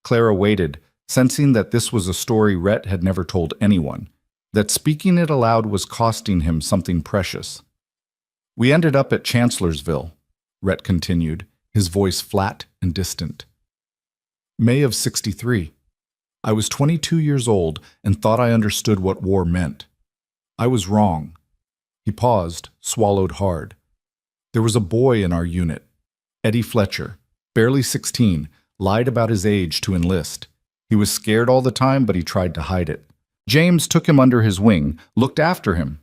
Clara waited, sensing that this was a story Rhett had never told anyone, that speaking it aloud was costing him something precious. We ended up at Chancellorsville, Rhett continued, his voice flat and distant. May of '63. I was 22 years old and thought I understood what war meant. I was wrong. He paused, swallowed hard. There was a boy in our unit, Eddie Fletcher, barely 16, lied about his age to enlist. He was scared all the time, but he tried to hide it. James took him under his wing, looked after him.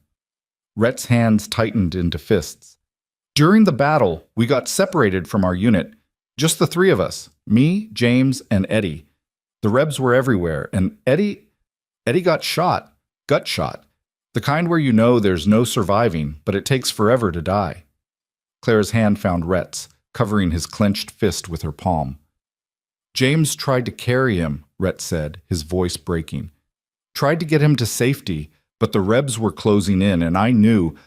Rhett's hands tightened into fists. During the battle, we got separated from our unit. Just the three of us, me, James, and Eddie. The Rebs were everywhere, and Eddie got shot, gut shot. The kind where you know there's no surviving, but it takes forever to die. Clara's hand found Rhett's, covering his clenched fist with her palm. James tried to carry him, Rhett said, his voice breaking. Tried to get him to safety, but the Rebs were closing in, and I knew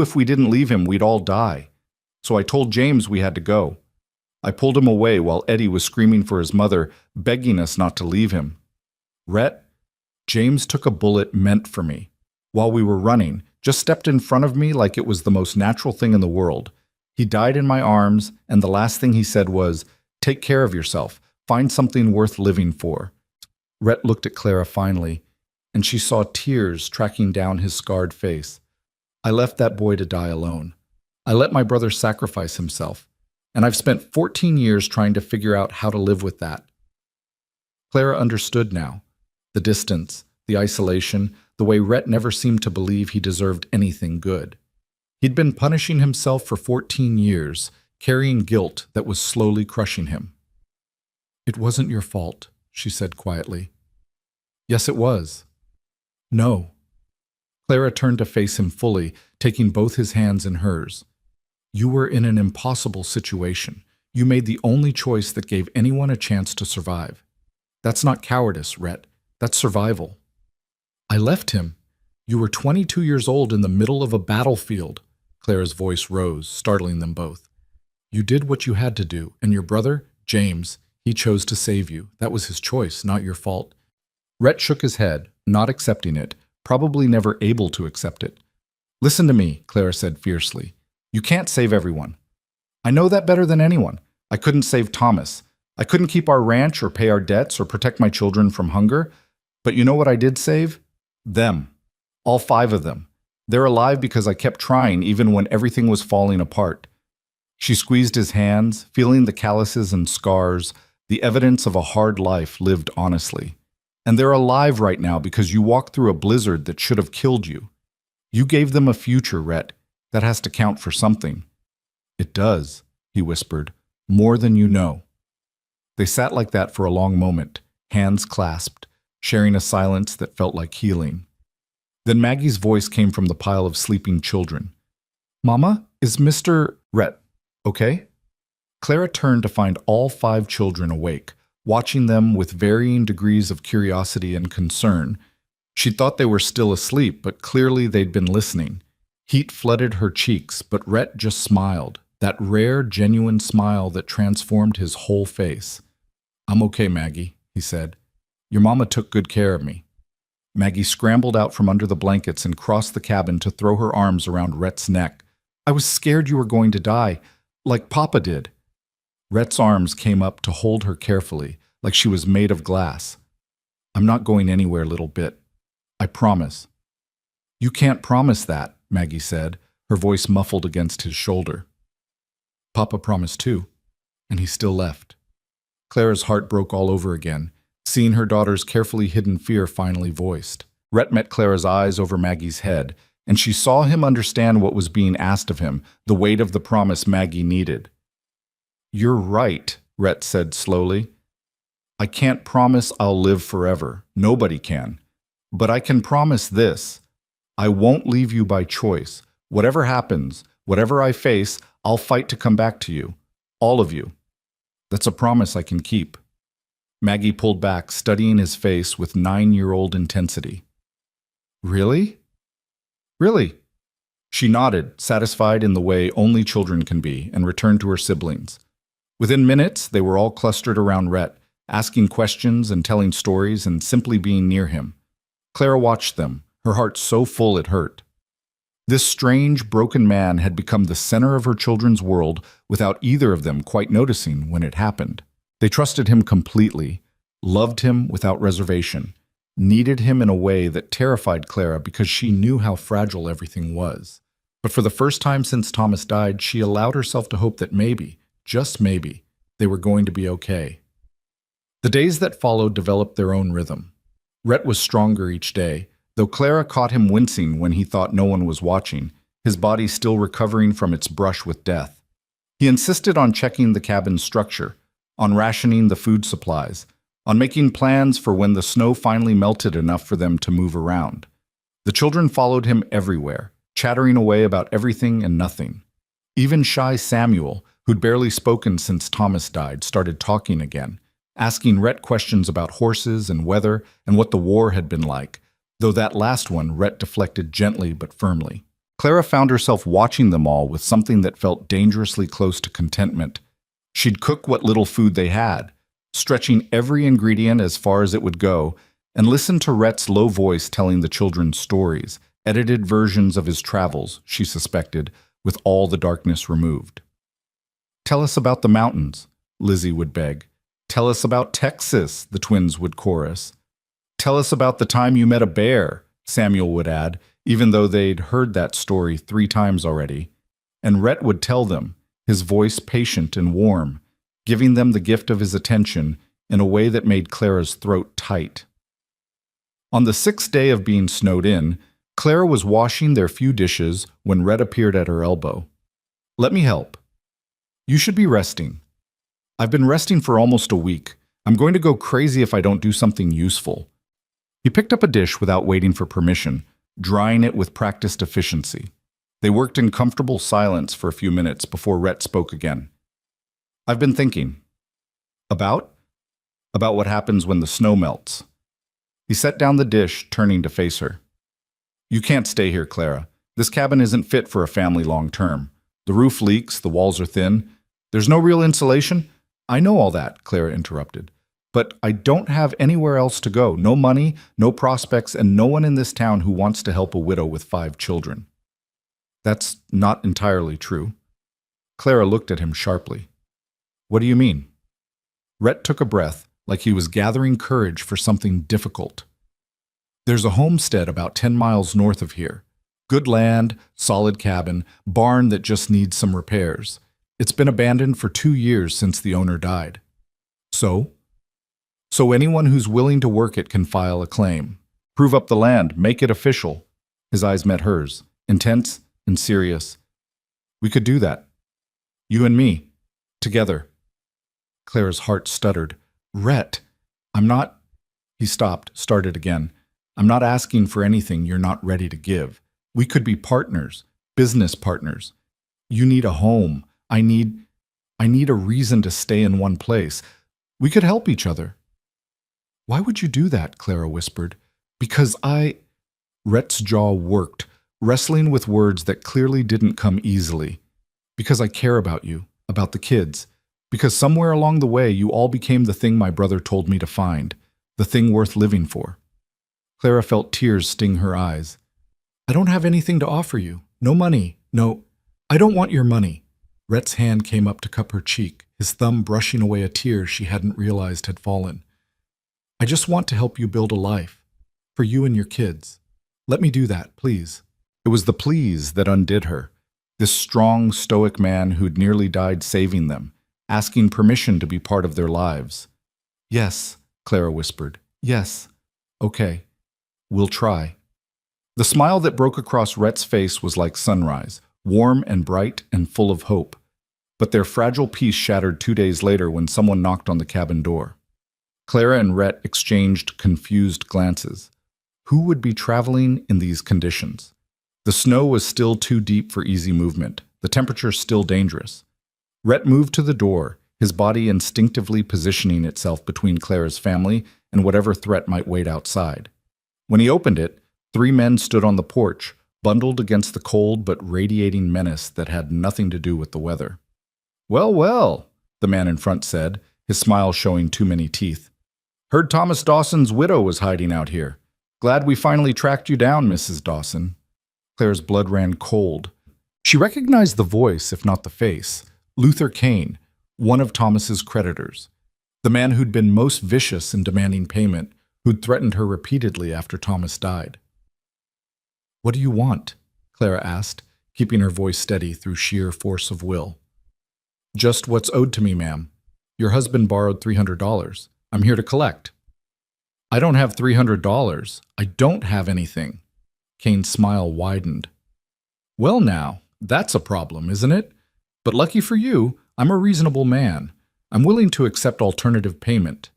if we didn't leave him, we'd all die. So I told James we had to go. I pulled him away while Eddie was screaming for his mother, begging us not to leave him. Rhett, James took a bullet meant for me. While we were running, just stepped in front of me like it was the most natural thing in the world. He died in my arms, and the last thing he said was, "Take care of yourself. Find something worth living for." Rhett looked at Clara finally, and she saw tears tracking down his scarred face. I left that boy to die alone. I let my brother sacrifice himself, and I've spent 14 years trying to figure out how to live with that. Clara understood now. The distance, the isolation, the way Rhett never seemed to believe he deserved anything good. He'd been punishing himself for 14 years, carrying guilt that was slowly crushing him. "It wasn't your fault," she said quietly. "Yes, it was." "No." Clara turned to face him fully, taking both his hands in hers. "You were in an impossible situation. You made the only choice that gave anyone a chance to survive. That's not cowardice, Rhett. That's survival." "I left him. You were 22 years old in the middle of a battlefield." Clara's voice rose, startling them both. "You did what you had to do, and your brother, James, he chose to save you. That was his choice, not your fault." Rhett shook his head, not accepting it, probably never able to accept it. "Listen to me," Clara said fiercely. "You can't save everyone. I know that better than anyone. I couldn't save Thomas. I couldn't keep our ranch or pay our debts or protect my children from hunger. But you know what I did save? Them. All 5 of them. They're alive because I kept trying even when everything was falling apart." She squeezed his hands, feeling the calluses and scars, the evidence of a hard life lived honestly. "And they're alive right now because you walked through a blizzard that should have killed you. You gave them a future, Rhett. That has to count for something." "It does," he whispered, "more than you know." They sat like that for a long moment, hands clasped, sharing a silence that felt like healing. Then Maggie's voice came from the pile of sleeping children. "Mama, is Mr. Rhett okay?" Clara turned to find all 5 children awake, watching them with varying degrees of curiosity and concern. She thought they were still asleep, but clearly they'd been listening. Heat flooded her cheeks, but Rhett just smiled, that rare, genuine smile that transformed his whole face. "I'm okay, Maggie," he said. "Your mama took good care of me." Maggie scrambled out from under the blankets and crossed the cabin to throw her arms around Rhett's neck. "I was scared you were going to die, like Papa did." Rhett's arms came up to hold her carefully, like she was made of glass. "I'm not going anywhere, little bit. I promise." "You can't promise that," Maggie said, her voice muffled against his shoulder. "Papa promised too, and he still left." Clara's heart broke all over again, seeing her daughter's carefully hidden fear finally voiced. Rhett met Clara's eyes over Maggie's head, and she saw him understand what was being asked of him, the weight of the promise Maggie needed. "You're right," Rhett said slowly. "I can't promise I'll live forever. Nobody can. But I can promise this. I won't leave you by choice. Whatever happens, whatever I face, I'll fight to come back to you. All of you. That's a promise I can keep." Maggie pulled back, studying his face with 9-year-old intensity. "Really? Really?" She nodded, satisfied in the way only children can be, and returned to her siblings. Within minutes, they were all clustered around Rhett, asking questions and telling stories and simply being near him. Clara watched them, her heart so full it hurt. This strange, broken man had become the center of her children's world without either of them quite noticing when it happened. They trusted him completely, loved him without reservation, needed him in a way that terrified Clara because she knew how fragile everything was. But for the first time since Thomas died, she allowed herself to hope that maybe, just maybe, they were going to be okay. The days that followed developed their own rhythm. Rhett was stronger each day, though Clara caught him wincing when he thought no one was watching, his body still recovering from its brush with death. He insisted on checking the cabin's structure, on rationing the food supplies, on making plans for when the snow finally melted enough for them to move around. The children followed him everywhere, chattering away about everything and nothing. Even shy Samuel, who'd barely spoken since Thomas died, started talking again, asking Rhett questions about horses and weather and what the war had been like, though that last one Rhett deflected gently but firmly. Clara found herself watching them all with something that felt dangerously close to contentment. She'd cook what little food they had, stretching every ingredient as far as it would go, and listen to Rhett's low voice telling the children stories, edited versions of his travels, she suspected, with all the darkness removed. "Tell us about the mountains," Lizzie would beg. "Tell us about Texas," the twins would chorus. "Tell us about the time you met a bear," Samuel would add, even though they'd heard that story 3 times already. And Rhett would tell them, his voice patient and warm, giving them the gift of his attention in a way that made Clara's throat tight. On the 6th day of being snowed in, Clara was washing their few dishes when Rhett appeared at her elbow. "Let me help." "You should be resting." "I've been resting for almost a week. I'm going to go crazy if I don't do something useful." He picked up a dish without waiting for permission, drying it with practiced efficiency. They worked in comfortable silence for a few minutes before Rhett spoke again. "I've been thinking." "About?" "About what happens when the snow melts." He set down the dish, turning to face her. "You can't stay here, Clara. This cabin isn't fit for a family long term. The roof leaks, the walls are thin. There's no real insulation." "I know all that," Clara interrupted. "But I don't have anywhere else to go. No money, no prospects, and no one in this town who wants to help a widow with 5 children." "That's not entirely true." Clara looked at him sharply. "What do you mean?" Rhett took a breath, like he was gathering courage for something difficult. "There's a homestead about 10 miles north of here. Good land, solid cabin, barn that just needs some repairs. It's been abandoned for 2 years since the owner died." "So?" "So anyone who's willing to work it can file a claim. Prove up the land, make it official." His eyes met hers, intense and serious. "We could do that. You and me. Together." Clara's heart stuttered. "Rhett, I'm not—" He stopped, started again. "I'm not asking for anything you're not ready to give. We could be partners, business partners. You need a home. I need a reason to stay in one place. We could help each other." "Why would you do that?" Clara whispered. "Because Rhett's jaw worked, wrestling with words that clearly didn't come easily. "Because I care about you, about the kids. Because somewhere along the way you all became the thing my brother told me to find, the thing worth living for." Clara felt tears sting her eyes. "I don't have anything to offer you. No money. No, I don't want your money." Rhett's hand came up to cup her cheek, his thumb brushing away a tear she hadn't realized had fallen. "I just want to help you build a life. For you and your kids. Let me do that, please." It was the please that undid her. This strong, stoic man who'd nearly died saving them, asking permission to be part of their lives. "Yes," Clara whispered. "Yes. Okay. We'll try." The smile that broke across Rhett's face was like sunrise, warm and bright and full of hope. But their fragile peace shattered 2 days later when someone knocked on the cabin door. Clara and Rhett exchanged confused glances. Who would be traveling in these conditions? The snow was still too deep for easy movement, the temperature still dangerous. Rhett moved to the door, his body instinctively positioning itself between Clara's family and whatever threat might wait outside. When he opened it, 3 men stood on the porch, bundled against the cold but radiating menace that had nothing to do with the weather. "Well, well," the man in front said, his smile showing too many teeth. "Heard Thomas Dawson's widow was hiding out here. Glad we finally tracked you down, Mrs. Dawson." Clara's blood ran cold. She recognized the voice, if not the face. Luther Kane, one of Thomas's creditors. The man who'd been most vicious in demanding payment, who'd threatened her repeatedly after Thomas died. "What do you want?" Clara asked, keeping her voice steady through sheer force of will. "Just what's owed to me, ma'am. Your husband borrowed $300. I'm here to collect." "I don't have $300. I don't have anything." Kane's smile widened. Well now, that's a problem, isn't it? But lucky for you, I'm a reasonable man. I'm willing to accept alternative payment.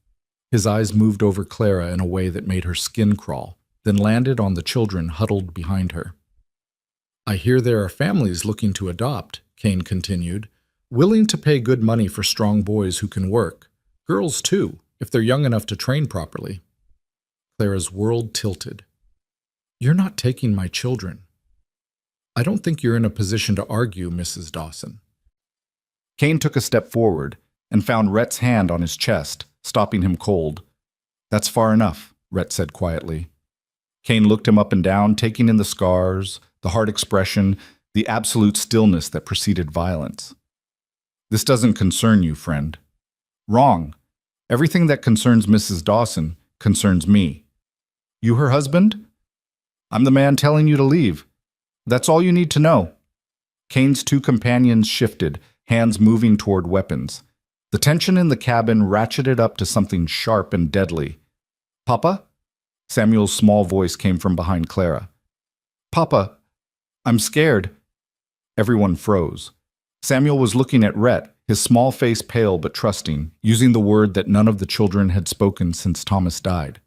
His eyes moved over Clara in a way that made her skin crawl, then landed on the children huddled behind her. I hear there are families looking to adopt, Kane continued, willing to pay good money for strong boys who can work. Girls, too, if they're young enough to train properly. Clara's world tilted. You're not taking my children. I don't think you're in a position to argue, Mrs. Dawson. Kane took a step forward and found Rhett's hand on his chest, stopping him cold. That's far enough, Rhett said quietly. Kane looked him up and down, taking in the scars, the hard expression, the absolute stillness that preceded violence. This doesn't concern you, friend. Wrong. Everything that concerns Mrs. Dawson concerns me. You her husband? I'm the man telling you to leave. That's all you need to know. Kane's two companions shifted, hands moving toward weapons. The tension in the cabin ratcheted up to something sharp and deadly. Papa? Samuel's small voice came from behind Clara. Papa, I'm scared. Everyone froze. Samuel was looking at Rhett, his small face pale but trusting, using the word that none of the children had spoken since Thomas died.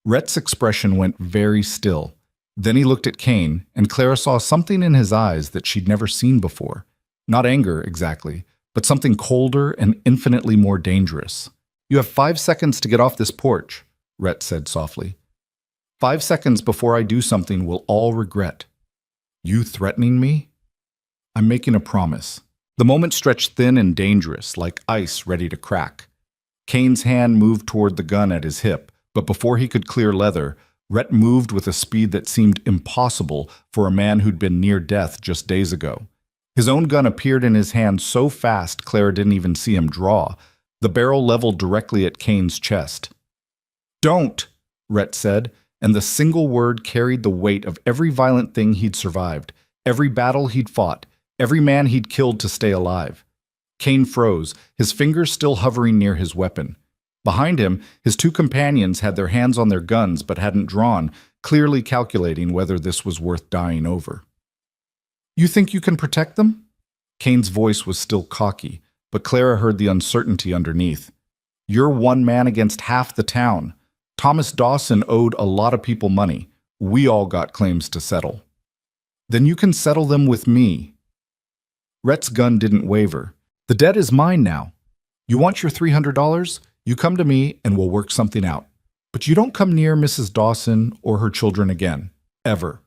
Rhett's expression went very still. Then he looked at Kane, and Clara saw something in his eyes that she'd never seen before. Not anger, exactly, but something colder and infinitely more dangerous. You have 5 seconds to get off this porch, Rhett said softly. 5 seconds before I do something we'll all regret. You threatening me? I'm making a promise. The moment stretched thin and dangerous, like ice ready to crack. Kane's hand moved toward the gun at his hip, but before he could clear leather, Rhett moved with a speed that seemed impossible for a man who'd been near death just days ago. His own gun appeared in his hand so fast Clara didn't even see him draw, the barrel leveled directly at Kane's chest. Don't, Rhett said, and the single word carried the weight of every violent thing he'd survived, every battle he'd fought, every man he'd killed to stay alive. Kane froze, his fingers still hovering near his weapon. Behind him, his two companions had their hands on their guns but hadn't drawn, clearly calculating whether this was worth dying over. You think you can protect them? Kane's voice was still cocky, but Clara heard the uncertainty underneath. You're one man against half the town. Thomas Dawson owed a lot of people money. We all got claims to settle. Then you can settle them with me. Rhett's gun didn't waver. The debt is mine now. You want your $300? You come to me and we'll work something out. But you don't come near Mrs. Dawson or her children again. Ever.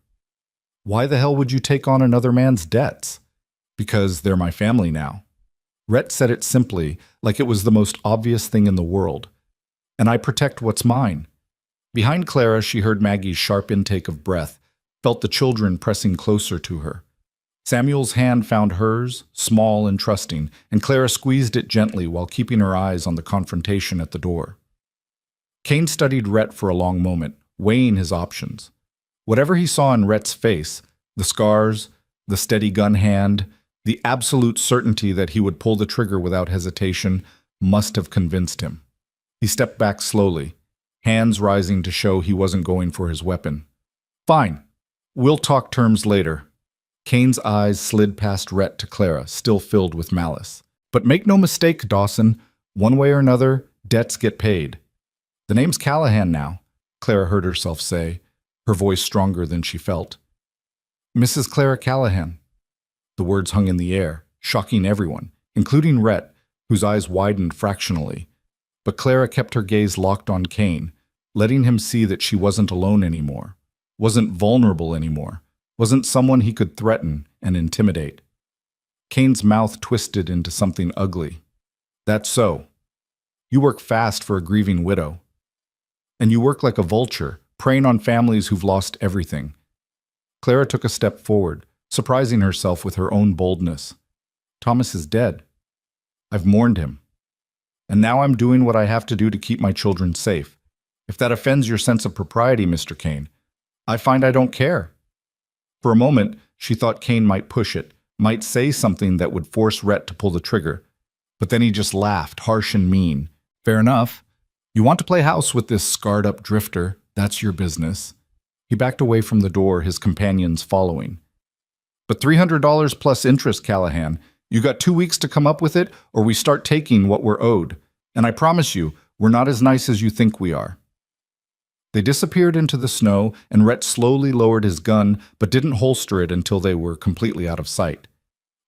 Why the hell would you take on another man's debts? Because they're my family now. Rhett said it simply, like it was the most obvious thing in the world. And I protect what's mine. Behind Clara, she heard Maggie's sharp intake of breath, felt the children pressing closer to her. Samuel's hand found hers, small and trusting, and Clara squeezed it gently while keeping her eyes on the confrontation at the door. Kane studied Rhett for a long moment, weighing his options. Whatever he saw in Rhett's face, the scars, the steady gun hand, the absolute certainty that he would pull the trigger without hesitation, must have convinced him. He stepped back slowly, hands rising to show he wasn't going for his weapon. Fine. We'll talk terms later. Kane's eyes slid past Rhett to Clara, still filled with malice. But make no mistake, Dawson, one way or another, debts get paid. The name's Callahan now, Clara heard herself say, her voice stronger than she felt. Mrs. Clara Callahan. The words hung in the air, shocking everyone, including Rhett, whose eyes widened fractionally. But Clara kept her gaze locked on Kane, letting him see that she wasn't alone anymore, wasn't vulnerable anymore, wasn't someone he could threaten and intimidate. Kane's mouth twisted into something ugly. That's so. You work fast for a grieving widow. And you work like a vulture, preying on families who've lost everything. Clara took a step forward, surprising herself with her own boldness. Thomas is dead. I've mourned him. And now I'm doing what I have to do to keep my children safe. If that offends your sense of propriety, Mr. Kane, I find I don't care. For a moment, she thought Kane might push it, might say something that would force Rhett to pull the trigger. But then he just laughed, harsh and mean. Fair enough. You want to play house with this scarred-up drifter, that's your business. He backed away from the door, his companions following. But $300 plus interest, Callahan. You got 2 weeks to come up with it, or we start taking what we're owed. And I promise you, we're not as nice as you think we are. They disappeared into the snow, and Rhett slowly lowered his gun, but didn't holster it until they were completely out of sight.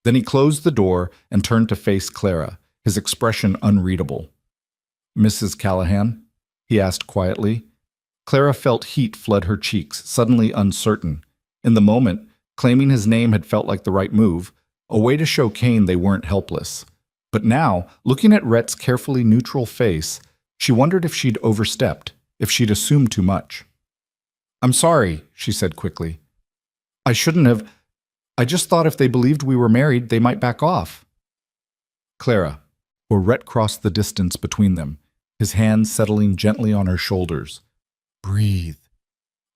Then he closed the door and turned to face Clara, his expression unreadable. "Mrs. Callahan?" he asked quietly. Clara felt heat flood her cheeks, suddenly uncertain. In the moment, claiming his name had felt like the right move, a way to show Kane they weren't helpless. But now, looking at Rhett's carefully neutral face, she wondered if she'd overstepped, if she'd assumed too much. "I'm sorry," she said quickly. "I shouldn't have. I just thought if they believed we were married, they might back off." "Clara," or Rhett crossed the distance between them, his hands settling gently on her shoulders. "Breathe."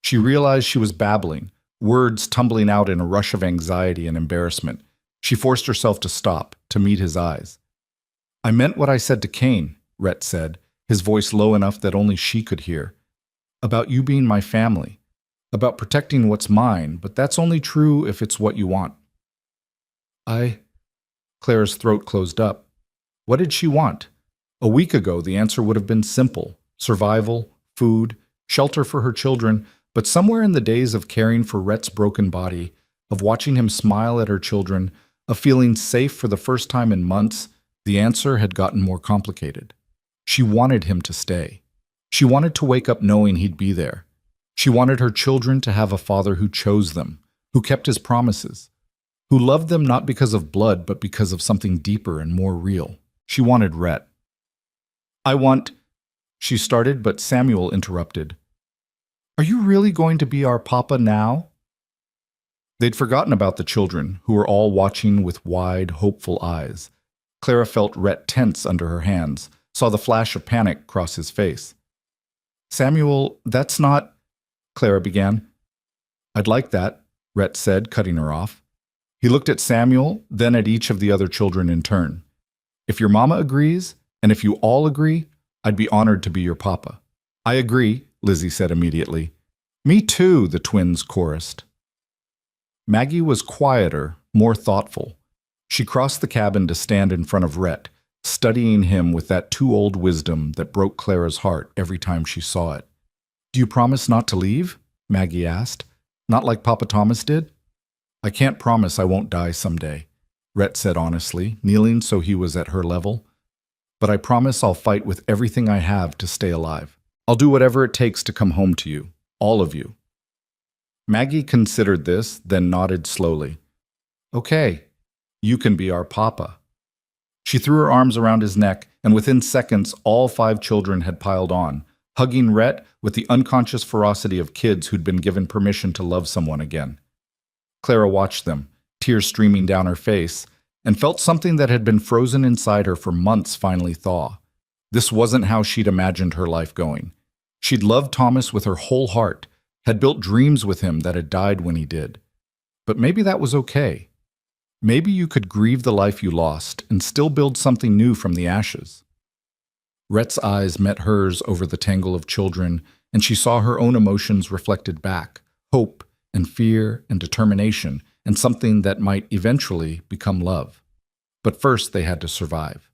She realized she was babbling, words tumbling out in a rush of anxiety and embarrassment. She forced herself to stop, to meet his eyes. "I meant what I said to Kane," Rhett said, his voice low enough that only she could hear. "About you being my family. About protecting what's mine, but that's only true if it's what you want." Clara's throat closed up. What did she want? A week ago, the answer would have been simple: survival, food, shelter for her children, but somewhere in the days of caring for Rhett's broken body, of watching him smile at her children, of feeling safe for the first time in months, the answer had gotten more complicated. She wanted him to stay. She wanted to wake up knowing he'd be there. She wanted her children to have a father who chose them, who kept his promises, who loved them not because of blood, but because of something deeper and more real. She wanted Rhett. She started, but Samuel interrupted. "Are you really going to be our papa now?" They'd forgotten about the children, who were all watching with wide, hopeful eyes. Clara felt Rhett tense under her hands, saw the flash of panic cross his face. "Samuel, that's not—" Clara began. "I'd like that," Rhett said, cutting her off. He looked at Samuel, then at each of the other children in turn. "If your mama agrees, and if you all agree, I'd be honored to be your papa." "I agree," Lizzie said immediately. "Me too," the twins chorused. Maggie was quieter, more thoughtful. She crossed the cabin to stand in front of Rhett, studying him with that too-old wisdom that broke Clara's heart every time she saw it. "Do you promise not to leave?" Maggie asked. "Not like Papa Thomas did?" "I can't promise I won't die someday," Rhett said honestly, kneeling so he was at her level. "But I promise I'll fight with everything I have to stay alive. I'll do whatever it takes to come home to you, all of you." Maggie considered this, then nodded slowly. "Okay, you can be our papa." She threw her arms around his neck, and within seconds all 5 children had piled on, hugging Rhett with the unconscious ferocity of kids who'd been given permission to love someone again. Clara watched them, tears streaming down her face, and felt something that had been frozen inside her for months finally thaw. This wasn't how she'd imagined her life going. She'd loved Thomas with her whole heart, had built dreams with him that had died when he did. But maybe that was okay. Maybe you could grieve the life you lost and still build something new from the ashes. Rhett's eyes met hers over the tangle of children, and she saw her own emotions reflected back, hope and fear and determination, and something that might eventually become love. But first they had to survive.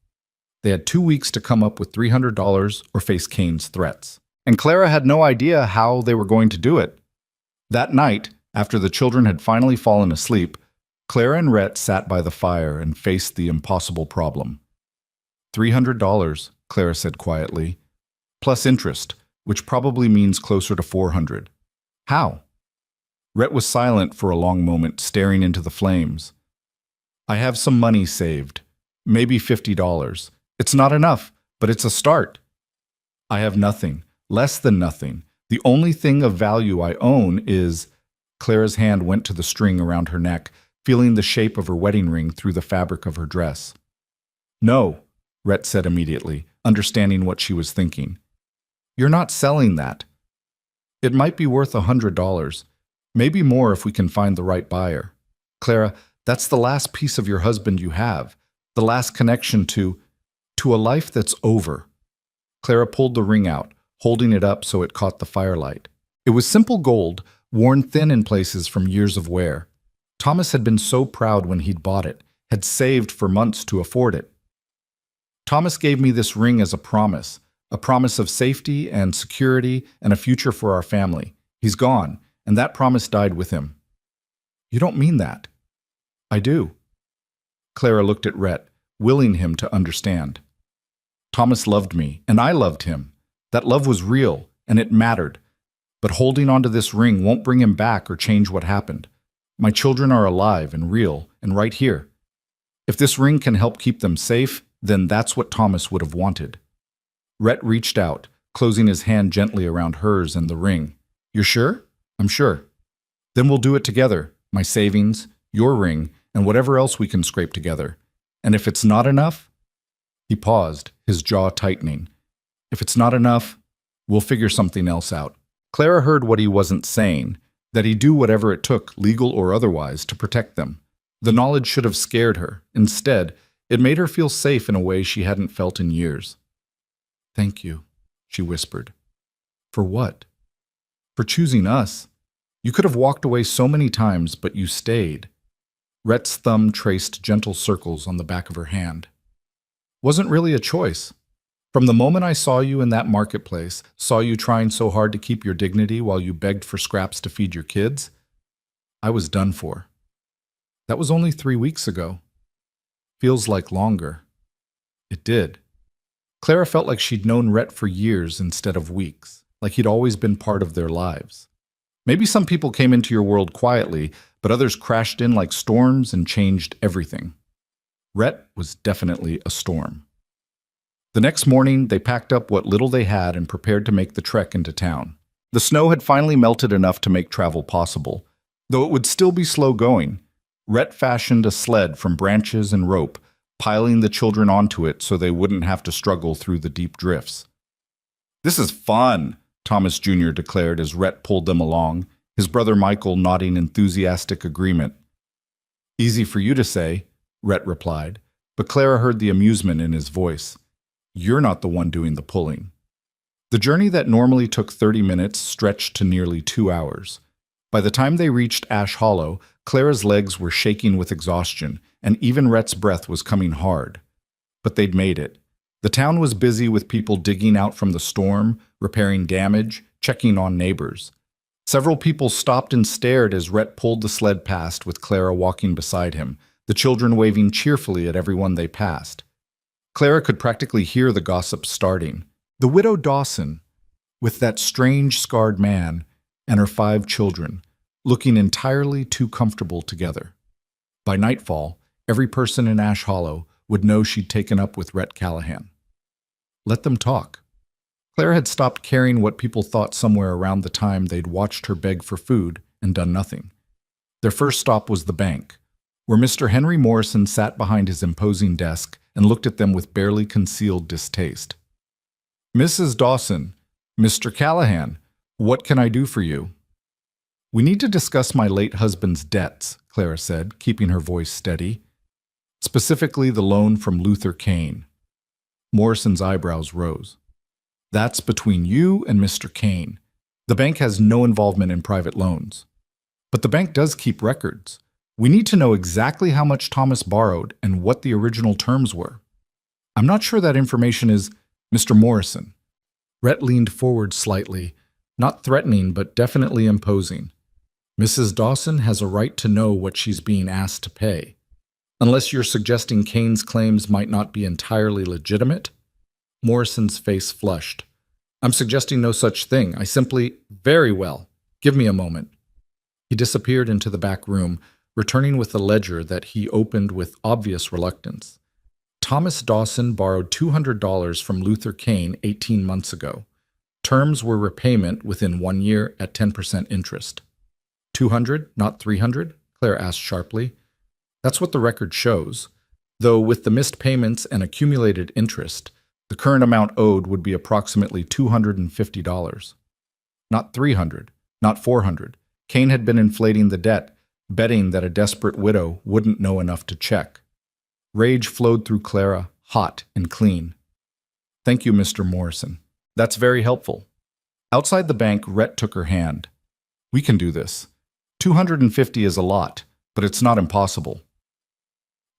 They had 2 weeks to come up with $300 or face Kane's threats. And Clara had no idea how they were going to do it. That night, after the children had finally fallen asleep, Clara and Rhett sat by the fire and faced the impossible problem. $300, Clara said quietly, plus interest, which probably means closer to $400. How? Rhett was silent for a long moment, staring into the flames. "I have some money saved, maybe $50. It's not enough, but it's a start." "I have nothing, less than nothing. The only thing of value I own is—" Clara's hand went to the string around her neck, feeling the shape of her wedding ring through the fabric of her dress. "No," Rhett said immediately, understanding what she was thinking. "You're not selling that. It might be worth $100, maybe more if we can find the right buyer. Clara, that's the last piece of your husband you have, the last connection to a life that's over." Clara pulled the ring out, holding it up so it caught the firelight. It was simple gold, worn thin in places from years of wear. Thomas had been so proud when he'd bought it, had saved for months to afford it. Thomas gave me this ring as a promise of safety and security and a future for our family. He's gone, and that promise died with him. You don't mean that. I do. Clara looked at Rhett, willing him to understand. Thomas loved me, and I loved him. That love was real, and it mattered. But holding on to this ring won't bring him back or change what happened. My children are alive and real and right here. If this ring can help keep them safe, then that's what Thomas would have wanted. Rhett reached out, closing his hand gently around hers and the ring. You're sure? I'm sure. Then we'll do it together, my savings, your ring, and whatever else we can scrape together. And if it's not enough? He paused, his jaw tightening. If it's not enough, we'll figure something else out. Clara heard what he wasn't saying, that he'd do whatever it took, legal or otherwise, to protect them. The knowledge should have scared her. Instead, it made her feel safe in a way she hadn't felt in years. Thank you, she whispered. For what? For choosing us. You could have walked away so many times, but you stayed. Rhett's thumb traced gentle circles on the back of her hand. Wasn't really a choice. From the moment I saw you in that marketplace, saw you trying so hard to keep your dignity while you begged for scraps to feed your kids, I was done for. That was only 3 weeks ago. Feels like longer. It did. Clara felt like she'd known Rhett for years instead of weeks, like he'd always been part of their lives. Maybe some people came into your world quietly, but others crashed in like storms and changed everything. Rhett was definitely a storm. The next morning, they packed up what little they had and prepared to make the trek into town. The snow had finally melted enough to make travel possible, though it would still be slow going. Rhett fashioned a sled from branches and rope, piling the children onto it so they wouldn't have to struggle through the deep drifts. This is fun, Thomas Jr. declared as Rhett pulled them along, his brother Michael nodding enthusiastic agreement. Easy for you to say, Rhett replied, but Clara heard the amusement in his voice. You're not the one doing the pulling. The journey that normally took 30 minutes stretched to nearly 2 hours. By the time they reached Ash Hollow, Clara's legs were shaking with exhaustion, and even Rhett's breath was coming hard. But they'd made it. The town was busy with people digging out from the storm, repairing damage, checking on neighbors. Several people stopped and stared as Rhett pulled the sled past with Clara walking beside him, the children waving cheerfully at everyone they passed. Clara could practically hear the gossip starting. The widow Dawson, with that strange scarred man, and her 5 children, looking entirely too comfortable together. By nightfall, every person in Ash Hollow would know she'd taken up with Rhett Callahan. Let them talk. Clara had stopped caring what people thought somewhere around the time they'd watched her beg for food and done nothing. Their first stop was the bank, where Mr. Henry Morrison sat behind his imposing desk and looked at them with barely concealed distaste. Mrs. Dawson, Mr. Callahan, what can I do for you? We need to discuss my late husband's debts, Clara said, keeping her voice steady. Specifically the loan from Luther Kane. Morrison's eyebrows rose. That's between you and Mr. Kane. The bank has no involvement in private loans. But the bank does keep records. We need to know exactly how much Thomas borrowed and what the original terms were. I'm not sure that information is Mr. Morrison. Rhett leaned forward slightly, not threatening but definitely imposing. Mrs. Dawson has a right to know what she's being asked to pay. Unless you're suggesting Kane's claims might not be entirely legitimate? Morrison's face flushed. I'm suggesting no such thing. I simply... Very well. Give me a moment. He disappeared into the back room, returning with a ledger that he opened with obvious reluctance. Thomas Dawson borrowed $200 from Luther Kane 18 months ago. Terms were repayment within 1 year at 10% interest. 200, not 300? Claire asked sharply. That's what the record shows, though with the missed payments and accumulated interest, the current amount owed would be approximately $250. Not 300, not 400. Kane had been inflating the debt, betting that a desperate widow wouldn't know enough to check. Rage flowed through Clara, hot and clean. Thank you, Mr. Morrison. That's very helpful. Outside the bank, Rhett took her hand. We can do this. $250 is a lot, but it's not impossible.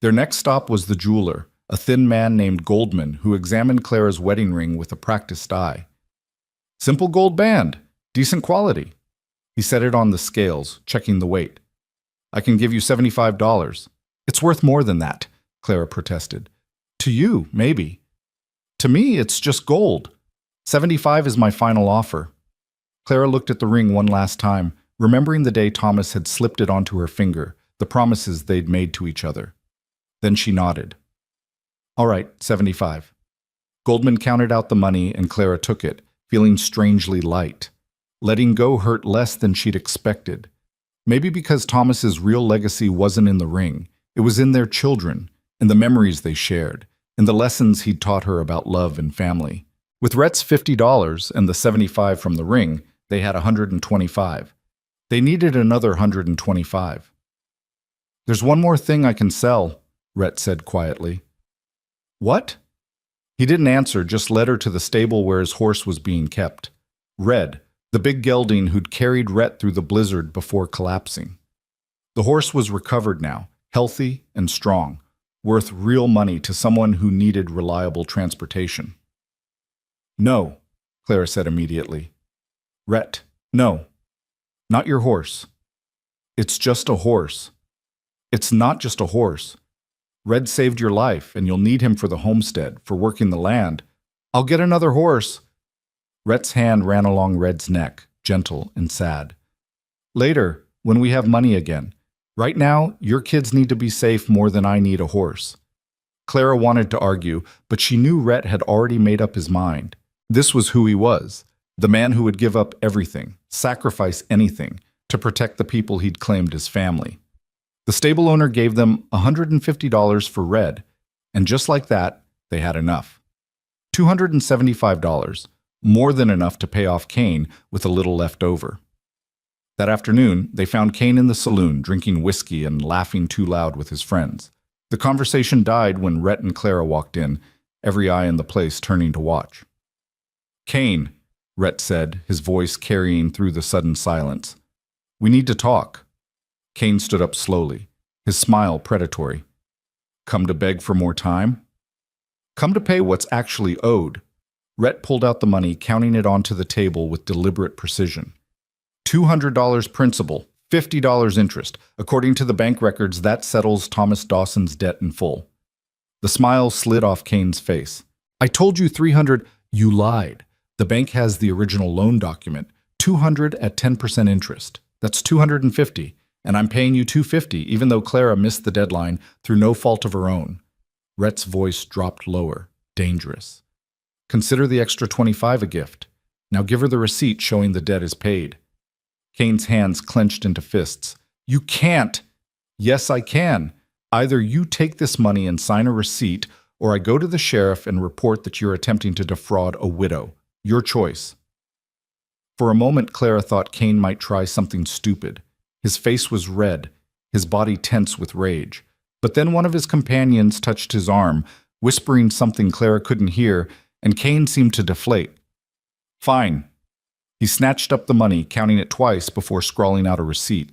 Their next stop was the jeweler, a thin man named Goldman who examined Clara's wedding ring with a practiced eye. Simple gold band, decent quality. He set it on the scales, checking the weight. I can give you $75. It's worth more than that, Clara protested. To you, maybe. To me, it's just gold. 75 is my final offer. Clara looked at the ring one last time, remembering the day Thomas had slipped it onto her finger, the promises they'd made to each other. Then she nodded. All right, 75. Goldman counted out the money and Clara took it, feeling strangely light. Letting go hurt less than she'd expected. Maybe because Thomas's real legacy wasn't in the ring. It was in their children, in the memories they shared, in the lessons he'd taught her about love and family. With Rhett's $50 and the 75 from the ring, they had 125. They needed another 125. There's one more thing I can sell, Rhett said quietly. What? He didn't answer, just led her to the stable where his horse was being kept. Red, the big gelding who'd carried Rhett through the blizzard before collapsing. The horse was recovered now, healthy and strong, worth real money to someone who needed reliable transportation. No, Clara said immediately. Rhett, no. Not your horse. It's just a horse. It's not just a horse. Red saved your life, and you'll need him for the homestead, for working the land. I'll get another horse. Rhett's hand ran along Red's neck, gentle and sad. Later, when we have money again. Right now, your kids need to be safe more than I need a horse. Clara wanted to argue, but she knew Rhett had already made up his mind. This was who he was, the man who would give up everything, sacrifice anything, to protect the people he'd claimed as family. The stable owner gave them $150 for Red, and just like that, they had enough. $275, more than enough to pay off Kane with a little left over. That afternoon, they found Kane in the saloon, drinking whiskey and laughing too loud with his friends. The conversation died when Rhett and Clara walked in, every eye in the place turning to watch. Kane, Rhett said, his voice carrying through the sudden silence. We need to talk. Kane stood up slowly, his smile predatory. Come to beg for more time? Come to pay what's actually owed. Rhett pulled out the money, counting it onto the table with deliberate precision. $200 principal, $50 interest. According to the bank records, that settles Thomas Dawson's debt in full. The smile slid off Kane's face. I told you $300. You lied. The bank has the original loan document, $200 at 10% interest. That's $250, and I'm paying you $250, even though Clara missed the deadline through no fault of her own. Rhett's voice dropped lower, dangerous. Consider the extra $25 a gift. Now give her the receipt showing the debt is paid. Kane's hands clenched into fists. You can't. Yes, I can. Either you take this money and sign a receipt, or I go to the sheriff and report that you're attempting to defraud a widow. Your choice. For a moment, Clara thought Kane might try something stupid. His face was red, his body tense with rage. But then one of his companions touched his arm, whispering something Clara couldn't hear, and Kane seemed to deflate. Fine. He snatched up the money, counting it twice before scrawling out a receipt.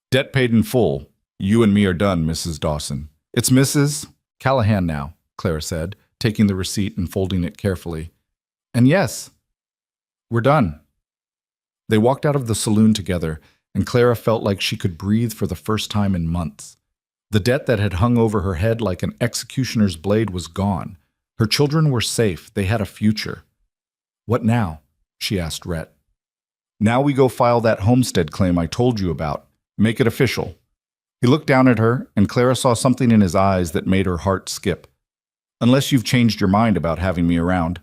Debt paid in full. You and me are done, Mrs. Dawson. It's Mrs. Callahan now, Clara said, taking the receipt and folding it carefully. And yes, we're done. They walked out of the saloon together, and Clara felt like she could breathe for the first time in months. The debt that had hung over her head like an executioner's blade was gone. Her children were safe. They had a future. What now? She asked Rhett. Now we go file that homestead claim I told you about. Make it official. He looked down at her, and Clara saw something in his eyes that made her heart skip. Unless you've changed your mind about having me around.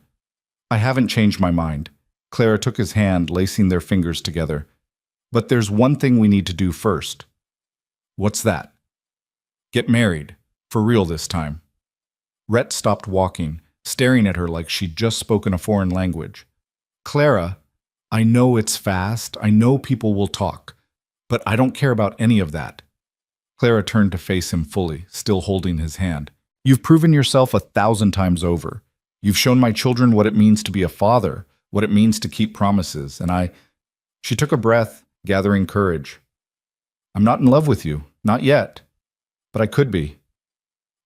I haven't changed my mind. Clara took his hand, lacing their fingers together. But there's one thing we need to do first. What's that? Get married. For real this time. Rhett stopped walking, staring at her like she'd just spoken a foreign language. Clara, I know it's fast. I know people will talk. But I don't care about any of that. Clara turned to face him fully, still holding his hand. You've proven yourself 1,000 times over. You've shown my children what it means to be a father, what it means to keep promises, and She took a breath, gathering courage. I'm not in love with you, Not yet, but I could be.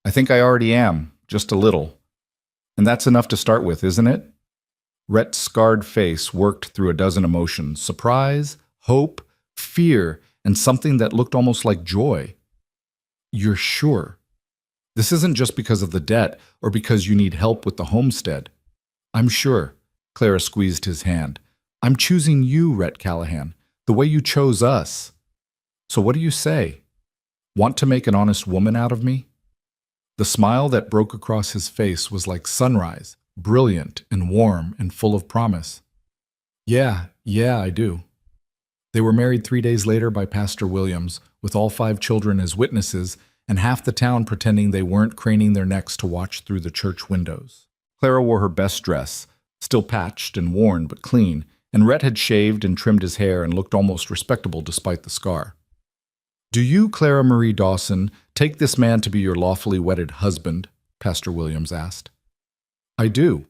I think I already am, just a little. And that's enough to start with, isn't it? Rhett's scarred face worked through a dozen emotions: surprise, hope, fear, and something that looked almost like joy. You're sure? This isn't just because of the debt or because you need help with the homestead. I'm sure. Clara squeezed his hand. I'm choosing you, Rhett Callahan, the way you chose us. So what do you say? Want to make an honest woman out of me? The smile that broke across his face was like sunrise, brilliant and warm and full of promise. Yeah, I do. They were married 3 days later by Pastor Williams, with all 5 children as witnesses, and half the town pretending they weren't craning their necks to watch through the church windows. Clara wore her best dress, still patched and worn but clean, and Rhett had shaved and trimmed his hair and looked almost respectable despite the scar. Do you, Clara Marie Dawson, take this man to be your lawfully wedded husband? Pastor Williams asked. I do,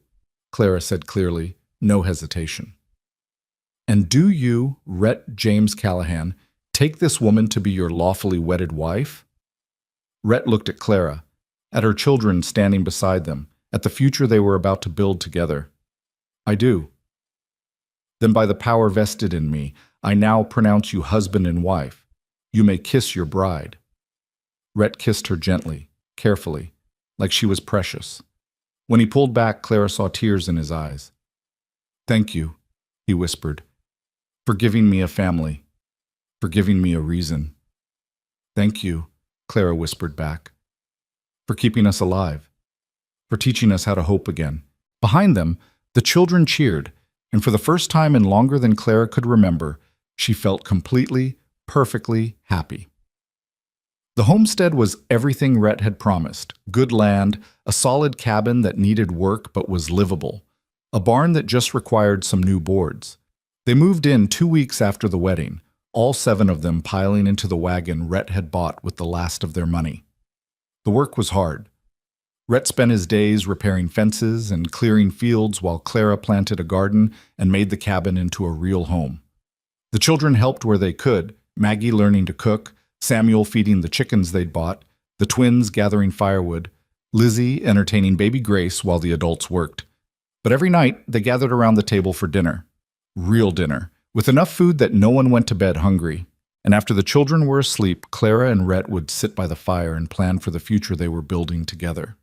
Clara said clearly, no hesitation. And do you, Rhett James Callahan, take this woman to be your lawfully wedded wife? Rhett looked at Clara, at her children standing beside them, at the future they were about to build together. I do. Then by the power vested in me, I now pronounce you husband and wife. You may kiss your bride. Rhett kissed her gently, carefully, like she was precious. When he pulled back, Clara saw tears in his eyes. Thank you, he whispered, for giving me a family, for giving me a reason. Thank you, Clara whispered back, for keeping us alive, for teaching us how to hope again. Behind them, the children cheered, and for the first time in longer than Clara could remember, she felt completely, perfectly happy. The homestead was everything Rhett had promised: good land, a solid cabin that needed work but was livable, a barn that just required some new boards. They moved in 2 weeks after the wedding, all 7 of them piling into the wagon Rhett had bought with the last of their money. The work was hard. Rhett spent his days repairing fences and clearing fields while Clara planted a garden and made the cabin into a real home. The children helped where they could, Maggie learning to cook, Samuel feeding the chickens they'd bought, the twins gathering firewood, Lizzie entertaining baby Grace while the adults worked. But every night they gathered around the table for dinner. Real dinner, with enough food that no one went to bed hungry. And after the children were asleep, Clara and Rhett would sit by the fire and plan for the future they were building together.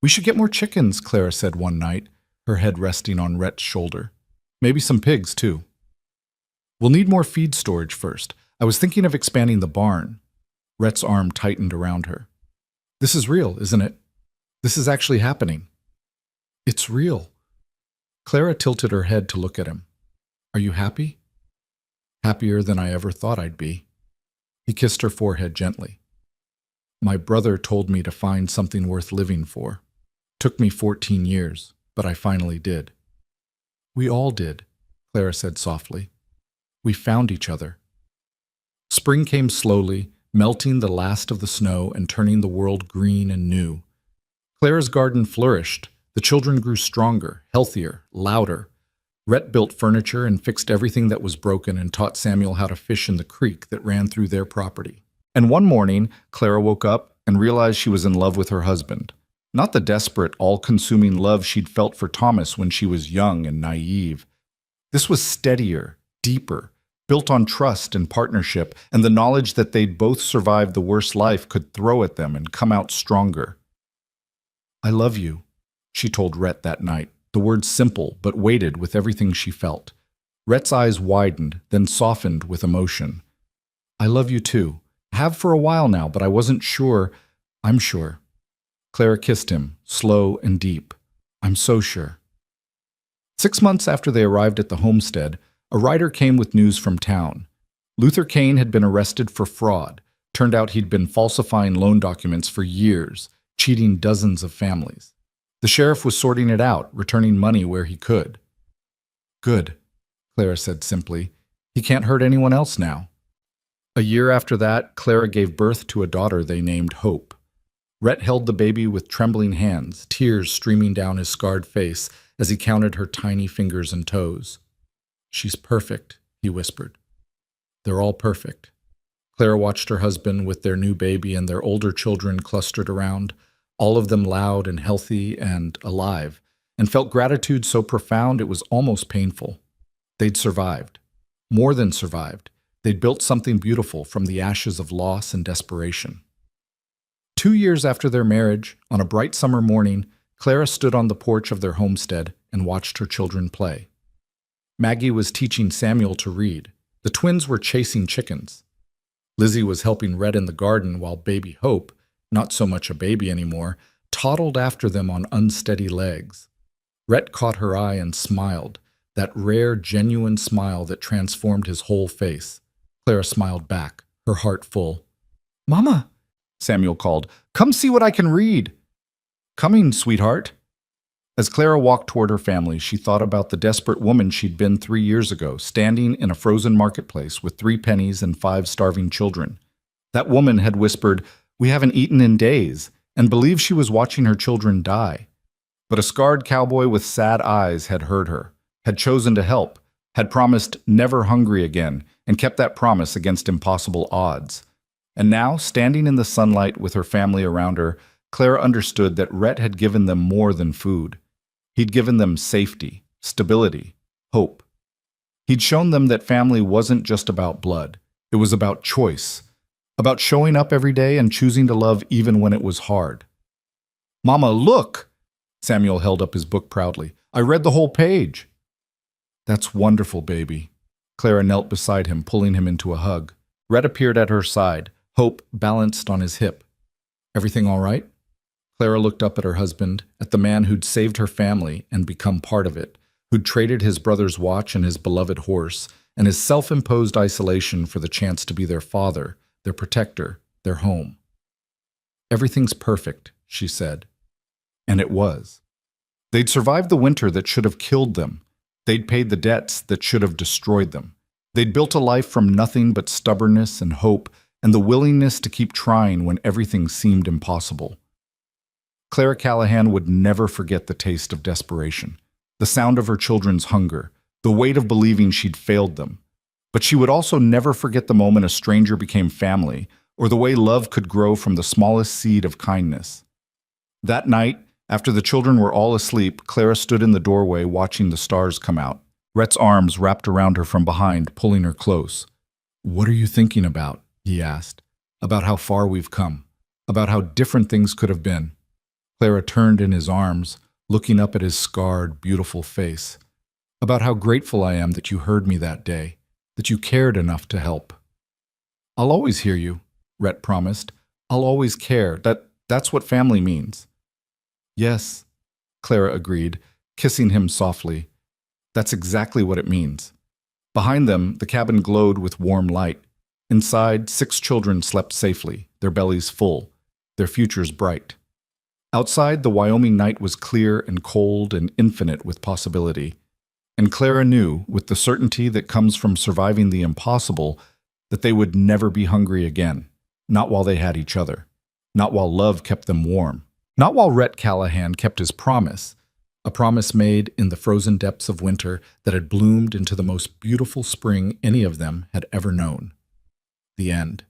We should get more chickens, Clara said one night, her head resting on Rhett's shoulder. Maybe some pigs, too. We'll need more feed storage first. I was thinking of expanding the barn. Rhett's arm tightened around her. This is real, isn't it? This is actually happening. It's real. Clara tilted her head to look at him. Are you happy? Happier than I ever thought I'd be. He kissed her forehead gently. My brother told me to find something worth living for. Took me 14 years, but I finally did. We all did, Clara said softly. We found each other. Spring came slowly, melting the last of the snow and turning the world green and new. Clara's garden flourished. The children grew stronger, healthier, louder. Rhett built furniture and fixed everything that was broken and taught Samuel how to fish in the creek that ran through their property. And one morning, Clara woke up and realized she was in love with her husband. Not the desperate, all-consuming love she'd felt for Thomas when she was young and naive. This was steadier, deeper, built on trust and partnership and the knowledge that they'd both survived the worst life could throw at them and come out stronger. I love you, she told Rhett that night, the words simple but weighted with everything she felt. Rhett's eyes widened, then softened with emotion. I love you too. Have for a while now, but I wasn't sure. I'm sure. Clara kissed him, slow and deep. I'm so sure. 6 months after they arrived at the homestead, a rider came with news from town. Luther Kane had been arrested for fraud. Turned out he'd been falsifying loan documents for years, cheating dozens of families. The sheriff was sorting it out, returning money where he could. Good, Clara said simply. He can't hurt anyone else now. A year after that, Clara gave birth to a daughter they named Hope. Rhett held the baby with trembling hands, tears streaming down his scarred face as he counted her tiny fingers and toes. She's perfect, he whispered. They're all perfect. Clara watched her husband with their new baby and their older children clustered around, all of them loud and healthy and alive, and felt gratitude so profound it was almost painful. They'd survived. More than survived. They'd built something beautiful from the ashes of loss and desperation. 2 years after their marriage, on a bright summer morning, Clara stood on the porch of their homestead and watched her children play. Maggie was teaching Samuel to read. The twins were chasing chickens. Lizzie was helping Rhett in the garden while baby Hope, not so much a baby anymore, toddled after them on unsteady legs. Rhett caught her eye and smiled, that rare, genuine smile that transformed his whole face. Clara smiled back, her heart full. "Mama," Samuel called, "come see what I can read." "Coming, sweetheart." As Clara walked toward her family, she thought about the desperate woman she'd been 3 years ago, standing in a frozen marketplace with 3 pennies and 5 starving children. That woman had whispered, "We haven't eaten in days," and believed she was watching her children die. But a scarred cowboy with sad eyes had heard her, had chosen to help, had promised never hungry again, and kept that promise against impossible odds. And now, standing in the sunlight with her family around her, Clara understood that Rhett had given them more than food. He'd given them safety, stability, hope. He'd shown them that family wasn't just about blood. It was about choice, about showing up every day and choosing to love even when it was hard. "Mama, look!" Samuel held up his book proudly. "I read the whole page." "That's wonderful, baby." Clara knelt beside him, pulling him into a hug. Rhett appeared at her side, Hope balanced on his hip. "Everything all right?" Clara looked up at her husband, at the man who'd saved her family and become part of it, who'd traded his brother's watch and his beloved horse, and his self-imposed isolation for the chance to be their father, their protector, their home. "Everything's perfect," she said. And it was. They'd survived the winter that should have killed them. They'd paid the debts that should have destroyed them. They'd built a life from nothing but stubbornness and hope and the willingness to keep trying when everything seemed impossible. Clara Callahan would never forget the taste of desperation, the sound of her children's hunger, the weight of believing she'd failed them. But she would also never forget the moment a stranger became family, or the way love could grow from the smallest seed of kindness. That night, after the children were all asleep, Clara stood in the doorway watching the stars come out. Rhett's arms wrapped around her from behind, pulling her close. "What are you thinking about?" he asked. "About how far we've come, about how different things could have been." Clara turned in his arms, looking up at his scarred, beautiful face. "About how grateful I am that you heard me that day, that you cared enough to help." "I'll always hear you," Rhett promised. "I'll always care. That's what family means." "Yes," Clara agreed, kissing him softly. "That's exactly what it means." Behind them, the cabin glowed with warm light. Inside, 6 children slept safely, their bellies full, their futures bright. Outside, the Wyoming night was clear and cold and infinite with possibility. And Clara knew, with the certainty that comes from surviving the impossible, that they would never be hungry again, not while they had each other, not while love kept them warm, not while Rhett Callahan kept his promise, a promise made in the frozen depths of winter that had bloomed into the most beautiful spring any of them had ever known. The end.